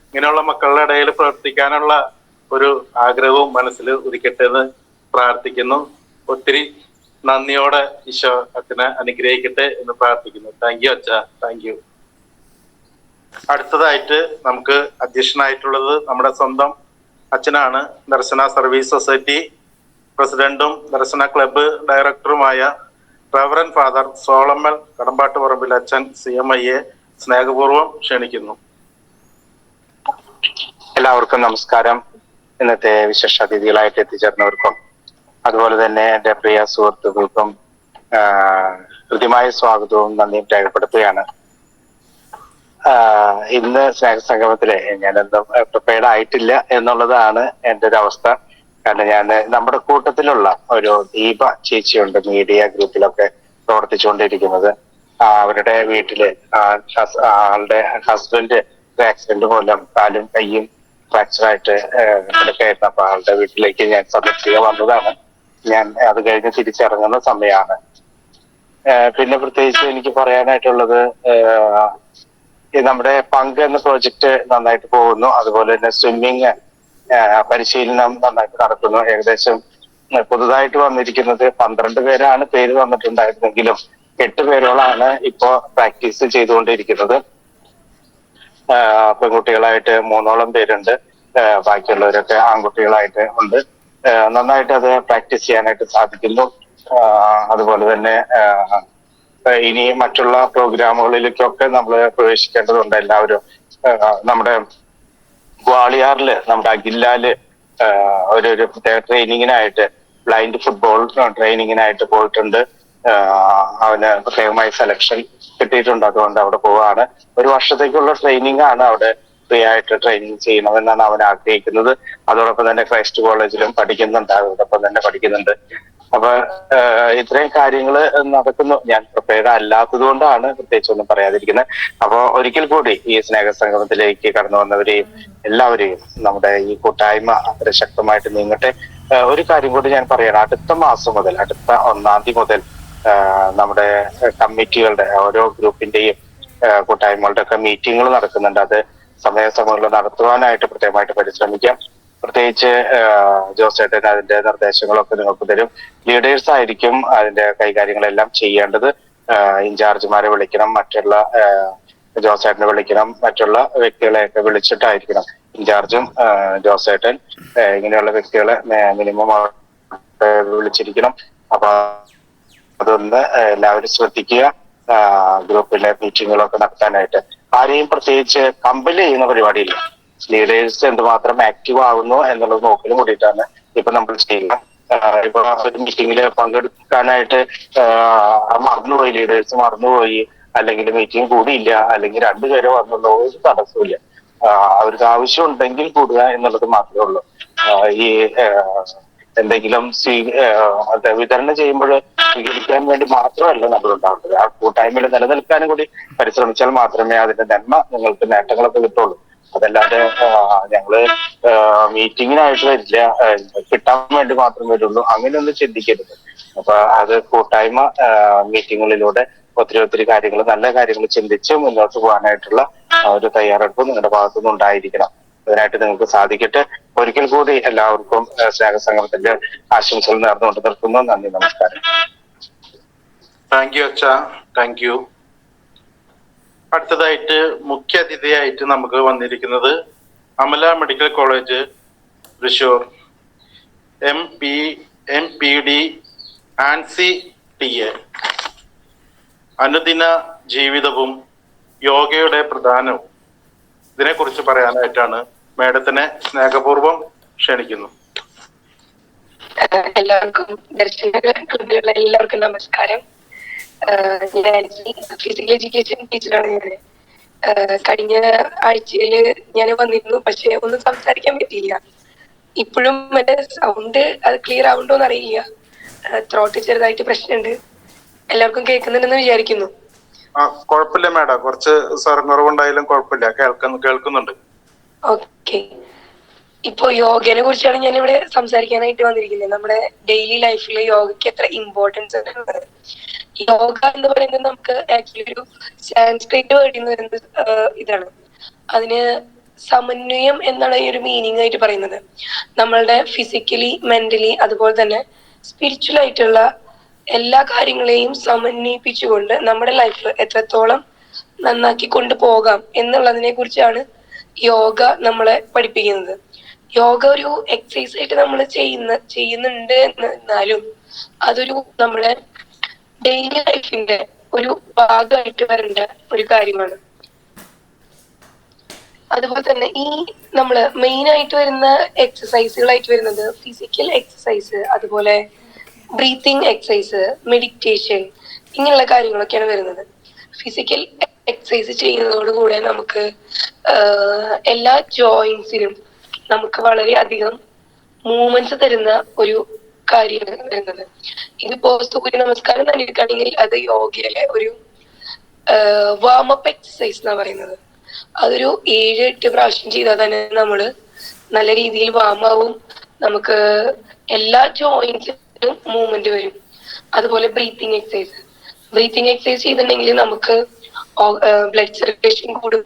ഇങ്ങനെയുള്ള മക്കളുടെ ഇടയിൽ പ്രവർത്തിക്കാനുള്ള ഒരു ആഗ്രഹവും മനസ്സിൽ ഉദിക്കട്ടെ എന്ന് പ്രാർത്ഥിക്കുന്നു. ഒത്തിരി നന്ദിയോടെ ഈശോ അച്ഛനെ അനുഗ്രഹിക്കട്ടെ എന്ന് പ്രാർത്ഥിക്കുന്നു. താങ്ക് യു അച്ഛ, താങ്ക് യു. അടുത്തതായിട്ട് നമുക്ക് അധ്യക്ഷനായിട്ടുള്ളത് നമ്മുടെ സ്വന്തം അച്ഛനാണ്. ദർശന സർവീസ് സൊസൈറ്റി പ്രസിഡന്റും ദർശന ക്ലബ്ബ് ഡയറക്ടറുമായ റവറൻ ഫാദർ സോളമൻ കടമ്പാട്ടുപറമ്പിൽ അച്ഛൻ CMIയെ സ്നേഹപൂർവ്വം ക്ഷണിക്കുന്നു. എല്ലാവർക്കും നമസ്കാരം. ഇന്നത്തെ വിശേഷാതിഥികളായിട്ട് എത്തിച്ചേർന്നവർക്കും അതുപോലെ തന്നെ എൻ്റെ പ്രിയ സുഹൃത്തുക്കൾക്കും കൃത്യമായ സ്വാഗതവും നന്ദിയും രേഖപ്പെടുത്തുകയാണ്. ഇന്ന് സ്നേഹസംഗമത്തില് ഞാനെന്തും പ്രിപ്പയർഡ് ആയിട്ടില്ല എന്നുള്ളതാണ് എൻ്റെ ഒരു അവസ്ഥ. കാരണം ഞാൻ നമ്മുടെ കൂട്ടത്തിലുള്ള ഒരു ദീപ ചേച്ചിയുണ്ട്, മീഡിയ ഗ്രൂപ്പിലൊക്കെ പ്രവർത്തിച്ചുകൊണ്ടിരിക്കുന്നത്. അവരുടെ വീട്ടില് ആളുടെ ഹസ്ബൻഡ് ആക്സിഡന്റ് മൂലം കാലും കൈയും ഫ്രാക്ചറായിട്ട് കിടക്കായിരുന്നു. അപ്പൊ ആളുടെ വീട്ടിലേക്ക് ഞാൻ സന്ദർശിക്കാൻ വന്നതാണ്. ഞാൻ അത് കഴിഞ്ഞ് തിരിച്ചിറങ്ങുന്ന സമയമാണ്. പിന്നെ പ്രത്യേകിച്ച് എനിക്ക് പറയാനായിട്ടുള്ളത്, നമ്മുടെ പങ്ക് എന്ന പ്രോജക്റ്റ് നന്നായിട്ട് പോകുന്നു. അതുപോലെ തന്നെ സ്വിമ്മിങ് പരിശീലനം നന്നായിട്ട് നടക്കുന്നു. ഏകദേശം പുതുതായിട്ട് വന്നിരിക്കുന്നത് 12 പേരാണ് പേര് വന്നിട്ടുണ്ടായിരുന്നെങ്കിലും 8 പേരോളാണ് ഇപ്പോ പ്രാക്ടീസ് ചെയ്തുകൊണ്ടിരിക്കുന്നത്. പെൺകുട്ടികളായിട്ട് 3ഓളം പേരുണ്ട്, ബാക്കിയുള്ളവരൊക്കെ ആൺകുട്ടികളായിട്ട് ഉണ്ട്. നന്നായിട്ട് അത് പ്രാക്ടീസ് ചെയ്യാനായിട്ട് സാധിക്കുന്നു. അതുപോലെ തന്നെ ഇനി മറ്റുള്ള പ്രോഗ്രാമുകളിലേക്കൊക്കെ നമ്മൾ പ്രവേശിക്കേണ്ടതുണ്ട്. എല്ലാവരും നമ്മുടെ ഗ്വാളിയാറില് നമ്മുടെ അഖിലാല് ഒരു പ്രത്യേക ട്രെയിനിങ്ങിനായിട്ട് ബ്ലൈൻഡ് ഫുട്ബോൾ ട്രെയിനിങ്ങിനായിട്ട് പോയിട്ടുണ്ട്. അവന് പ്രത്യേകമായി സെലക്ഷൻ കിട്ടിയിട്ടുണ്ട്. അതുകൊണ്ട് അവിടെ പോവാണ്. 1 വർഷത്തേക്കുള്ള ട്രെയിനിങ് ആണ്. അവിടെ ഫ്രീ ആയിട്ട് ട്രെയിനിങ് ചെയ്യണമെന്നാണ് അവൻ ആഗ്രഹിക്കുന്നത്. അതോടൊപ്പം തന്നെ ക്രൈസ്റ്റ് കോളേജിലും പഠിക്കുന്നുണ്ട്. അതോടൊപ്പം തന്നെ പഠിക്കുന്നുണ്ട്. അപ്പൊ ഇത്രയും കാര്യങ്ങൾ നടക്കുന്നു. ഞാൻ പ്രിപ്പയർഡ് അല്ലാത്തത് കൊണ്ടാണ് പ്രത്യേകിച്ച് ഒന്നും പറയാതിരിക്കുന്നത്. അപ്പൊ ഒരിക്കൽ കൂടി ഈ സ്നേഹസംഗമത്തിലേക്ക് കടന്നു വന്നവരെയും എല്ലാവരെയും നമ്മുടെ ഈ കൂട്ടായ്മ അത്ര ശക്തമായിട്ട് നീങ്ങട്ടെ. ഒരു കാര്യം കൂടി ഞാൻ പറയണം. അടുത്ത മാസം മുതൽ, അടുത്ത 1-ാം തീയതി മുതൽ നമ്മുടെ കമ്മിറ്റികളുടെ ഓരോ ഗ്രൂപ്പിന്റെയും കൂട്ടായ്മകളുടെ ഒക്കെ മീറ്റിങ്ങുകൾ നടക്കുന്നുണ്ട്. അത് സമയാസമയങ്ങളിൽ നടത്തുവാനായിട്ട് പ്രത്യേകമായിട്ട് പരിശ്രമിക്കാം. പ്രത്യേകിച്ച് ജോസേട്ടൻ അതിന്റെ നിർദ്ദേശങ്ങളൊക്കെ നിങ്ങൾക്ക് തരും. ലീഡേഴ്സ് ആയിരിക്കും അതിന്റെ കൈകാര്യങ്ങളെല്ലാം ചെയ്യേണ്ടത്. ഇൻചാർജുമാരെ വിളിക്കണം, മറ്റുള്ള ജോസേട്ടനെ വിളിക്കണം, മറ്റുള്ള വ്യക്തികളെയൊക്കെ വിളിച്ചിട്ടായിരിക്കണം. ഇൻചാർജും ജോസേട്ടൻ ഇങ്ങനെയുള്ള വ്യക്തികളെ മിനിമം വിളിച്ചിരിക്കണം. അപ്പൊ അതൊന്ന് എല്ലാവരും ശ്രദ്ധിക്കുക. ഗ്രൂപ്പിലെ മീറ്റിങ്ങുകളൊക്കെ നടത്താനായിട്ട് ആരെയും പ്രത്യേകിച്ച് കമ്പൽ ചെയ്യുന്ന പരിപാടിയില്ല. ലീഡേഴ്സ് എന്തുമാത്രം ആക്റ്റീവ് ആകുന്നു എന്നുള്ളത് നോക്കലും കൂടിയിട്ടാണ് ഇപ്പൊ നമ്മൾ ചെയ്യുക. ഇപ്പൊ ഒരു മീറ്റിംഗിൽ പങ്കെടുക്കാനായിട്ട് മറന്നുപോയി, ലീഡേഴ്സ് മറന്നുപോയി, അല്ലെങ്കിൽ മീറ്റിംഗ് കൂടിയില്ല, അല്ലെങ്കിൽ 2 പേരെ വന്നുള്ള ഒരു തടസ്സമില്ല. അവർക്ക് ആവശ്യം ഉണ്ടെങ്കിൽ കൂടുക എന്നുള്ളത് മാത്രമേ ഉള്ളൂ. ഈ എന്തെങ്കിലും വിതരണം ചെയ്യുമ്പോൾ സ്വീകരിക്കാൻ വേണ്ടി മാത്രമല്ല നമ്മൾ ഉണ്ടാകുന്നത്. ആ കൂട്ടായ്മയിൽ നിലനിൽക്കാനും കൂടി പരിശ്രമിച്ചാൽ മാത്രമേ അതിന്റെ നന്മ നിങ്ങൾക്ക് നേട്ടങ്ങളൊക്കെ കിട്ടുള്ളൂ. അതല്ലാതെ ഞങ്ങള് മീറ്റിങ്ങിനായിട്ട് വരില്ല, കിട്ടാൻ വേണ്ടി മാത്രമേ വരുള്ളൂ, അങ്ങനെയൊന്നും ചിന്തിക്കരുത്. അപ്പൊ അത് കൂട്ടായ്മ മീറ്റിങ്ങുകളിലൂടെ ഒത്തിരി കാര്യങ്ങൾ, നല്ല കാര്യങ്ങൾ ചിന്തിച്ച് മുന്നോട്ട് പോകാനായിട്ടുള്ള ഒരു തയ്യാറെടുപ്പ് നിങ്ങളുടെ ഭാഗത്തുനിന്ന് ഉണ്ടായിരിക്കണം. അതിനായിട്ട് നിങ്ങൾക്ക് സാധിക്കട്ടെ. ഒരിക്കൽ കൂടി എല്ലാവർക്കും സ്നേഹസംഗമത്തിന്റെ ആശംസകൾ നേർന്നുകൊണ്ട് നിർത്തുന്നു. നന്ദി, നമസ്കാരം. താങ്ക് യു അച്ഛാ, താങ്ക് യു. അടുത്തതായിട്ട് മുഖ്യ അതിഥിയായിട്ട് നമുക്ക് വന്നിരിക്കുന്നത് Amala medical college Thrissur MPD Ancy TA. അനുദിന ജീവിതവും യോഗയുടെ പ്രധാനവും ഇതിനെക്കുറിച്ച് പറയാനായിട്ടാണ് മേഡത്തിനെ സ്നേഹപൂർവ്വം ക്ഷണിക്കുന്നു. എല്ലാവർക്കും ദർശനത്തിലുള്ള എല്ലാവർക്കും നമസ്കാരം. ഞാൻ ഫിസിക്കൽ എഡ്യൂക്കേഷൻ ടീച്ചറാണ്. ഞാൻ കഴിഞ്ഞ ആഴ്ചയില് ഞാൻ വന്നിരുന്നു, പക്ഷെ ഒന്നും സംസാരിക്കാൻ പറ്റിയില്ല. ഇപ്പോഴും എന്റെ സൗണ്ട് അത് ക്ലിയർ ആവുണ്ടോന്ന് അറിയില്ല. ത്രോട്ട് ചെറുതായിട്ട് പ്രശ്നമുണ്ട്. എല്ലാവർക്കും കേൾക്കുന്നുണ്ടെന്ന് വിചാരിക്കുന്നു. കുഴപ്പമില്ല മാഡം, കുറച്ച് സ്വരം കുറവുണ്ടായാലും കുഴപ്പമില്ല, കേൾക്കുന്നുണ്ട്. ഓക്കെ. ഇപ്പൊ യോഗനെ കുറിച്ചാണ് ഞാൻ ഇവിടെ സംസാരിക്കാനായിട്ട് വന്നിരിക്കുന്നത്. നമ്മുടെ ഡെയിലി ലൈഫിൽ യോഗയ്ക്ക് എത്ര ഇമ്പോർട്ടൻസ് ഉണ്ട്. യോഗ എന്ന് പറയുന്നത് നമുക്ക് ആക്ച്വലി ഒരു സാൻസ്ക്രിറ്റ് വേർഡിൽ നിന്ന് വരുന്ന ഇതാണ്. അതിന് സമന്വയം എന്നാണ് ഈ ഒരു മീനിങ് ആയിട്ട് പറയുന്നത്. നമ്മളുടെ ഫിസിക്കലി, മെന്റലി, അതുപോലെ തന്നെ സ്പിരിച്വൽ ആയിട്ടുള്ള എല്ലാ കാര്യങ്ങളെയും സമന്വയിപ്പിച്ചുകൊണ്ട് നമ്മുടെ ലൈഫ് എത്രത്തോളം നന്നാക്കി കൊണ്ടുപോകാം എന്നുള്ളതിനെ കുറിച്ചാണ് യോഗ നമ്മളെ പഠിപ്പിക്കുന്നത്. യോഗ ഒരു എക്സസൈസ് ആയിട്ട് നമ്മൾ ചെയ്യുന്നുണ്ട് എന്നാലും അതൊരു നമ്മുടെ ഡെയിലി ലൈഫിന്റെ ഒരു ഭാഗമായിട്ട് വരേണ്ട ഒരു കാര്യമാണ്. അതുപോലെ തന്നെ ഈ നമ്മള് മെയിൻ ആയിട്ട് വരുന്ന എക്സസൈസുകളായിട്ട് വരുന്നത് ഫിസിക്കൽ എക്സസൈസ്, അതുപോലെ ബ്രീത്തിങ് എക്സസൈസ്, മെഡിറ്റേഷൻ, ഇങ്ങനെയുള്ള കാര്യങ്ങളൊക്കെയാണ് വരുന്നത്. ഫിസിക്കൽ എക്സസൈസ് ചെയ്യുന്നതോടുകൂടെ നമുക്ക് എല്ലാ ജോയിന്റ്സിനും നമുക്ക് വളരെയധികം മൂവ്മെന്റ്സ് തരുന്ന ഒരു കാര്യമാണ് വരുന്നത്. ഇതിപ്പോ സൂര്യ നമസ്കാരം തന്നെ എടുക്കുകയാണെങ്കിൽ അത് യോഗയിലെ ഒരു വാമപ്പ് എക്സസൈസ് എന്നാ പറയുന്നത്. അതൊരു 7-8 പ്രാവശ്യം ചെയ്താൽ തന്നെ നമ്മള് നല്ല രീതിയിൽ വാമാവും, നമുക്ക് എല്ലാ ജോയിന്റ്സിനും മൂവ്മെന്റ് വരും. അതുപോലെ ബ്രീത്തിങ് എക്സസൈസ് ചെയ്തിട്ടുണ്ടെങ്കിൽ നമുക്ക് ബ്ലഡ് സർക്കുലേഷൻ കൂടും,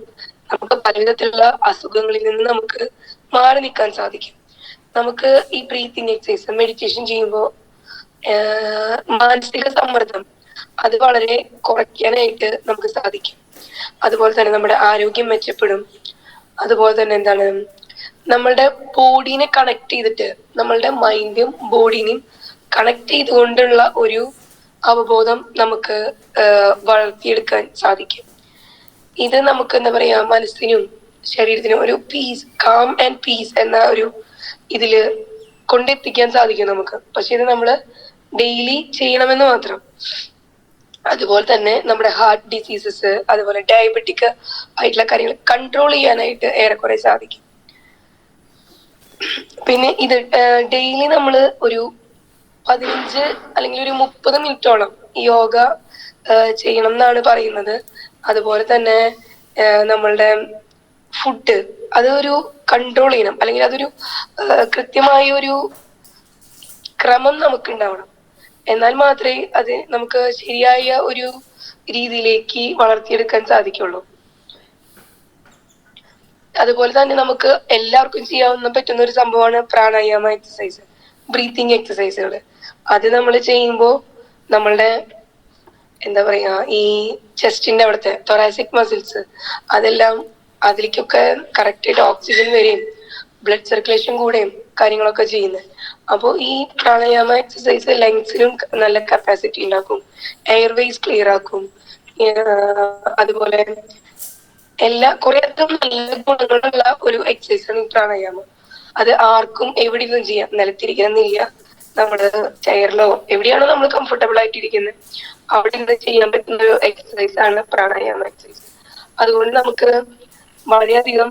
നമുക്ക് പലവിധത്തിലുള്ള അസുഖങ്ങളിൽ നിന്ന് നമുക്ക് മാറി നിൽക്കാൻ സാധിക്കും. നമുക്ക് ഈ ബ്രീത്തിങ് എക്സസൈസ്, മെഡിറ്റേഷൻ ചെയ്യുമ്പോൾ മാനസിക സമ്മർദ്ദം അത് വളരെ കുറയ്ക്കാനായിട്ട് നമുക്ക് സാധിക്കും. അതുപോലെ തന്നെ നമ്മുടെ ആരോഗ്യം മെച്ചപ്പെടും. അതുപോലെ തന്നെ നമ്മളുടെ ബോഡീനെ കണക്ട് ചെയ്തിട്ട് നമ്മളുടെ മൈൻഡും ബോഡീനെയും കണക്ട് ചെയ്തുകൊണ്ടുള്ള ഒരു അവബോധം നമുക്ക് വളർത്തിയെടുക്കാൻ സാധിക്കും. ഇത് നമുക്ക് എന്താ പറയാ, മനസ്സിനും ശരീരത്തിനും ഒരു പീസ്, കാം ആൻഡ് പീസ് എന്ന ഒരു ഇതില് കൊണ്ടെത്തിക്കാൻ സാധിക്കും നമുക്ക്. പക്ഷെ ഇത് നമ്മള് ഡെയിലി ചെയ്യണമെന്ന് മാത്രം. അതുപോലെ തന്നെ നമ്മുടെ ഹാർട്ട് ഡിസീസസ്, അതുപോലെ ഡയബറ്റിക് ആയിട്ടുള്ള കാര്യങ്ങൾ കൺട്രോൾ ചെയ്യാനായിട്ട് ഏറെക്കുറെ സാധിക്കും. പിന്നെ ഇത് ഡെയിലി നമ്മൾ ഒരു 15 അല്ലെങ്കിൽ ഒരു 30 മിനിറ്റോളം യോഗ ചെയ്യണം എന്നാണ് പറയുന്നത്. അതുപോലെ തന്നെ നമ്മളുടെ ഫുഡ് അതൊരു കൺട്രോൾ ചെയ്യണം, അല്ലെങ്കിൽ അതൊരു കൃത്യമായ ഒരു ക്രമം നമുക്ക് ഉണ്ടാവണം. എന്നാൽ മാത്രമേ അത് നമുക്ക് ശരിയായ ഒരു രീതിയിലേക്ക് വളർത്തിയെടുക്കാൻ സാധിക്കുള്ളൂ. അതുപോലെ തന്നെ നമുക്ക് എല്ലാവർക്കും ചെയ്യാവുന്ന പറ്റുന്ന ഒരു സംഭവമാണ് പ്രാണായാമ എക്സസൈസ്, ബ്രീത്തിങ് എക്സസൈസുകൾ. അത് നമ്മൾ ചെയ്യുമ്പോൾ നമ്മളുടെ എന്താ പറയാ, ഈ ചെസ്റ്റിന്റെ അവിടുത്തെ തൊറാസിക് മസിൽസ് അതെല്ലാം അതിലേക്കൊക്കെ കറക്റ്റായിട്ട് ഓക്സിജൻ വരെയും ബ്ലഡ് സർക്കുലേഷൻ കൂടെയും കാര്യങ്ങളൊക്കെ ചെയ്യുന്നത്. അപ്പോൾ ഈ പ്രാണായാമ എക്സസൈസ് ലങ്സിലും നല്ല കപ്പാസിറ്റി ഉണ്ടാക്കും, എയർവേസ് ക്ലിയർ ആക്കും. അതുപോലെ കുറെ അധികം നല്ല ഗുണങ്ങളുള്ള ഒരു എക്സസൈസ് ആണ് ഈ പ്രാണായാമം. അത് ആർക്കും എവിടെ ഇരുന്നും ചെയ്യാം, നിലത്തിരിക്കണമെന്നില്ല. നമ്മുടെ ചെയറിലോ എവിടെയാണോ നമ്മൾ കംഫർട്ടബിൾ ആയിട്ടിരിക്കുന്നത് അവിടെ ഇരുന്ന് ചെയ്യാൻ പറ്റുന്ന ഒരു എക്സസൈസ് ആണ് പ്രാണായാമ എക്സസൈസ്. അതുകൊണ്ട് നമുക്ക് വളരെയധികം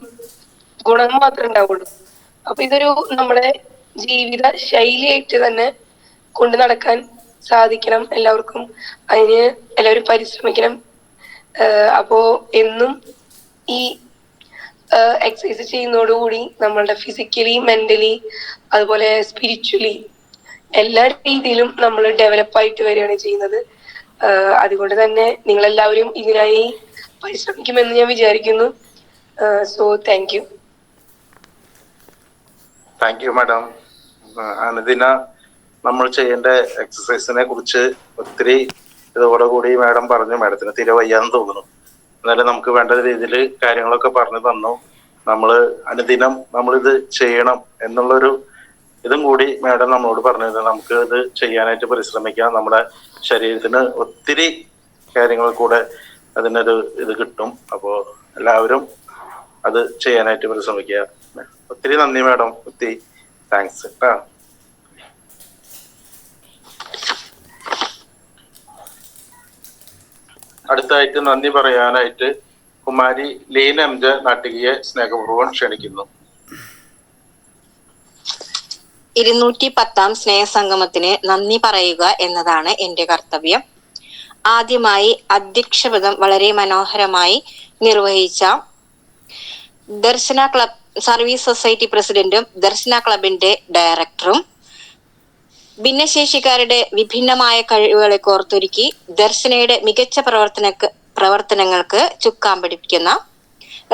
ഗുണം മാത്രമേ ഉണ്ടാവുള്ളൂ. അപ്പൊ ഇതൊരു നമ്മുടെ ജീവിത ശൈലിയായിട്ട് തന്നെ കൊണ്ടു നടക്കാൻ സാധിക്കണം എല്ലാവർക്കും. അതിന് എല്ലാവരും പരിശ്രമിക്കണം. അപ്പോ എന്നും ഈ എക്സസൈസ് ചെയ്യുന്നതോടുകൂടി നമ്മളുടെ ഫിസിക്കലി, മെന്റലി, അതുപോലെ സ്പിരിച്വലി എല്ലാ രീതിയിലും നമ്മൾ ഡെവലപ്പായിട്ട് വരികയാണ് ചെയ്യുന്നത്. അതുകൊണ്ട് തന്നെ നിങ്ങളെല്ലാവരും ഇതിനായി പരിശ്രമിക്കുമെന്ന് ഞാൻ വിചാരിക്കുന്നു. So thank you. Thank you madam. അനുദിന നമ്മൾ ചെയ്യേണ്ട എക്സസൈസിനെ കുറിച്ച് ഒത്തിരി ഇതോടുകൂടി മാഡം പറഞ്ഞു. മാഡത്തിന് തീരെ വയ്യാന്ന് തോന്നുന്നു. എന്നാലും നമുക്ക് വേണ്ട രീതിയിൽ കാര്യങ്ങളൊക്കെ പറഞ്ഞു തന്നു. നമ്മൾ അനുദിനം നമ്മളിത് ചെയ്യണം എന്നുള്ളൊരു ഇതും കൂടി മാഡം നമ്മളോട് പറഞ്ഞത്. നമുക്ക് ഇത് ചെയ്യാനായിട്ട് പരിശ്രമിക്കാം. നമ്മുടെ ശരീരത്തിന് ഒത്തിരി കാര്യങ്ങൾ കൂടെ അതിനൊരു ഇത് കിട്ടും. അപ്പോൾ എല്ലാവരും അത് ചെയ്യാനായിട്ട് പരിശ്രമിക്കുക. ഒത്തിരി നന്ദി മാഡം, ഒത്തിരി താങ്ക്സ് കേട്ടോ. അടുത്തായിട്ട് നന്ദി പറയാനായിട്ട് കുമാരി ലീന എംജ നാട്ടികയെ സ്നേഹപൂർവ്വം ക്ഷണിക്കുന്നു. 210 സ്നേഹസംഗമത്തിന് നന്ദി പറയുക എന്നതാണ് എന്റെ കർത്തവ്യം. ആദ്യമായി അധ്യക്ഷപദം വളരെ മനോഹരമായി നിർവഹിച്ച ദർശന ക്ലബ് സർവീസ് സൊസൈറ്റി പ്രസിഡന്റും ദർശന ക്ലബിന്റെ ഡയറക്ടറും ഭിന്നശേഷിക്കാരുടെ വിഭിന്നമായ കഴിവുകളെ കോർത്തൊരുക്കി ദർശനയുടെ മികച്ച പ്രവർത്തനങ്ങൾക്ക് ചുക്കാൻ പിടിപ്പിക്കുന്ന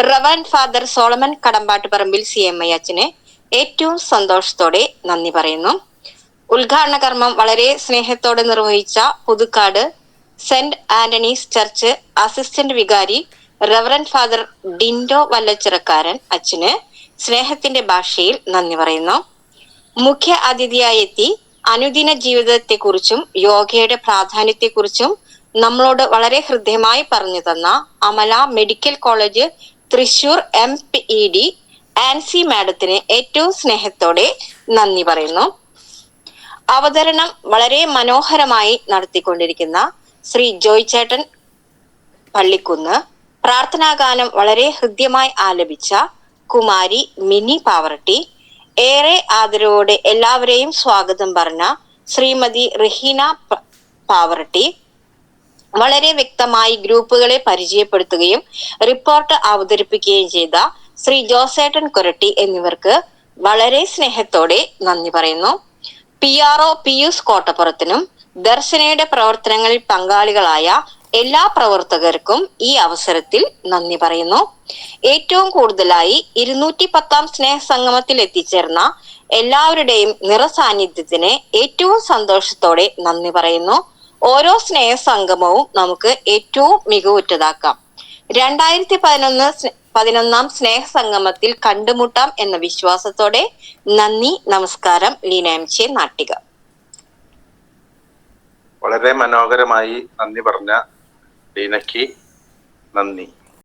reverend father Solomon Kadampattuparambil CMI അച്ഛന് ഏറ്റവും സന്തോഷത്തോടെ നന്ദി പറയുന്നു. ഉദ്ഘാടന കർമ്മം വളരെ സ്നേഹത്തോടെ നിർവഹിച്ച Puthukkad Saint Antony's church assistant വികാരി റവറന്റ് ഫാദർ ഡിൻഡോ വല്ലച്ചിറക്കാരൻ അച്ഛന് സ്നേഹത്തിന്റെ ഭാഷയിൽ നന്ദി പറയുന്നു. മുഖ്യ അതിഥിയായി എത്തി അനുദിന ജീവിതത്തെക്കുറിച്ചും യോഗയുടെ പ്രാധാന്യത്തെക്കുറിച്ചും നമ്മളോട് വളരെ ഹൃദ്യമായി പറഞ്ഞു തന്ന Amala medical college Thrissur MPED Ancy മാഡത്തിന് ഏറ്റവും സ്നേഹത്തോടെ നന്ദി പറയുന്നു. അവതരണം വളരെ മനോഹരമായി നടത്തിക്കൊണ്ടിരിക്കുന്ന ശ്രീ ജോയ് ചേട്ടൻ പള്ളിക്കുന്ന്, പ്രാർത്ഥനാഗാനം വളരെ ഹൃദ്യമായി ആലപിച്ച കുമാരി മിനി പാവറട്ടി, ഏറെ ആദരവോടെ എല്ലാവരെയും സ്വാഗതം പറഞ്ഞ ശ്രീമതി റഹീന പാവറട്ടി, വളരെ വ്യക്തമായി ഗ്രൂപ്പുകളെ പരിചയപ്പെടുത്തുകയും റിപ്പോർട്ട് അവതരിപ്പിക്കുകയും ചെയ്ത ശ്രീ ജോസേട്ടൻ കൊരട്ടി എന്നിവർക്ക് വളരെ സ്നേഹത്തോടെ നന്ദി പറയുന്നു. PRO പിയൂസ് കോട്ടപ്പുറത്തിനും ദർശനയുടെ പ്രവർത്തനങ്ങളിൽ പങ്കാളികളായ എല്ലാ പ്രവർത്തകർക്കും ഈ അവസരത്തിൽ നന്ദി പറയുന്നു. ഏറ്റവും കൂടുതലായി 210 സ്നേഹസംഗമത്തിൽ എത്തിച്ചേർന്ന എല്ലാവരുടെയും നിറസാന്നിധ്യത്തിന് ഏറ്റവും സന്തോഷത്തോടെ നന്ദി പറയുന്നു. ഓരോ സ്നേഹസംഗമവും നമുക്ക് ഏറ്റവും മികവുറ്റതാക്കാം. 11ാം സ്നേഹസംഗമത്തിൽ കണ്ടുമുട്ടാം എന്ന വിശ്വാസത്തോടെ നന്ദി, നമസ്കാരം. ലീന എം. നാട്ടിക. വളരെ മനോഹരമായി നന്ദി പറഞ്ഞ ലീനയ്ക്ക് നന്ദി.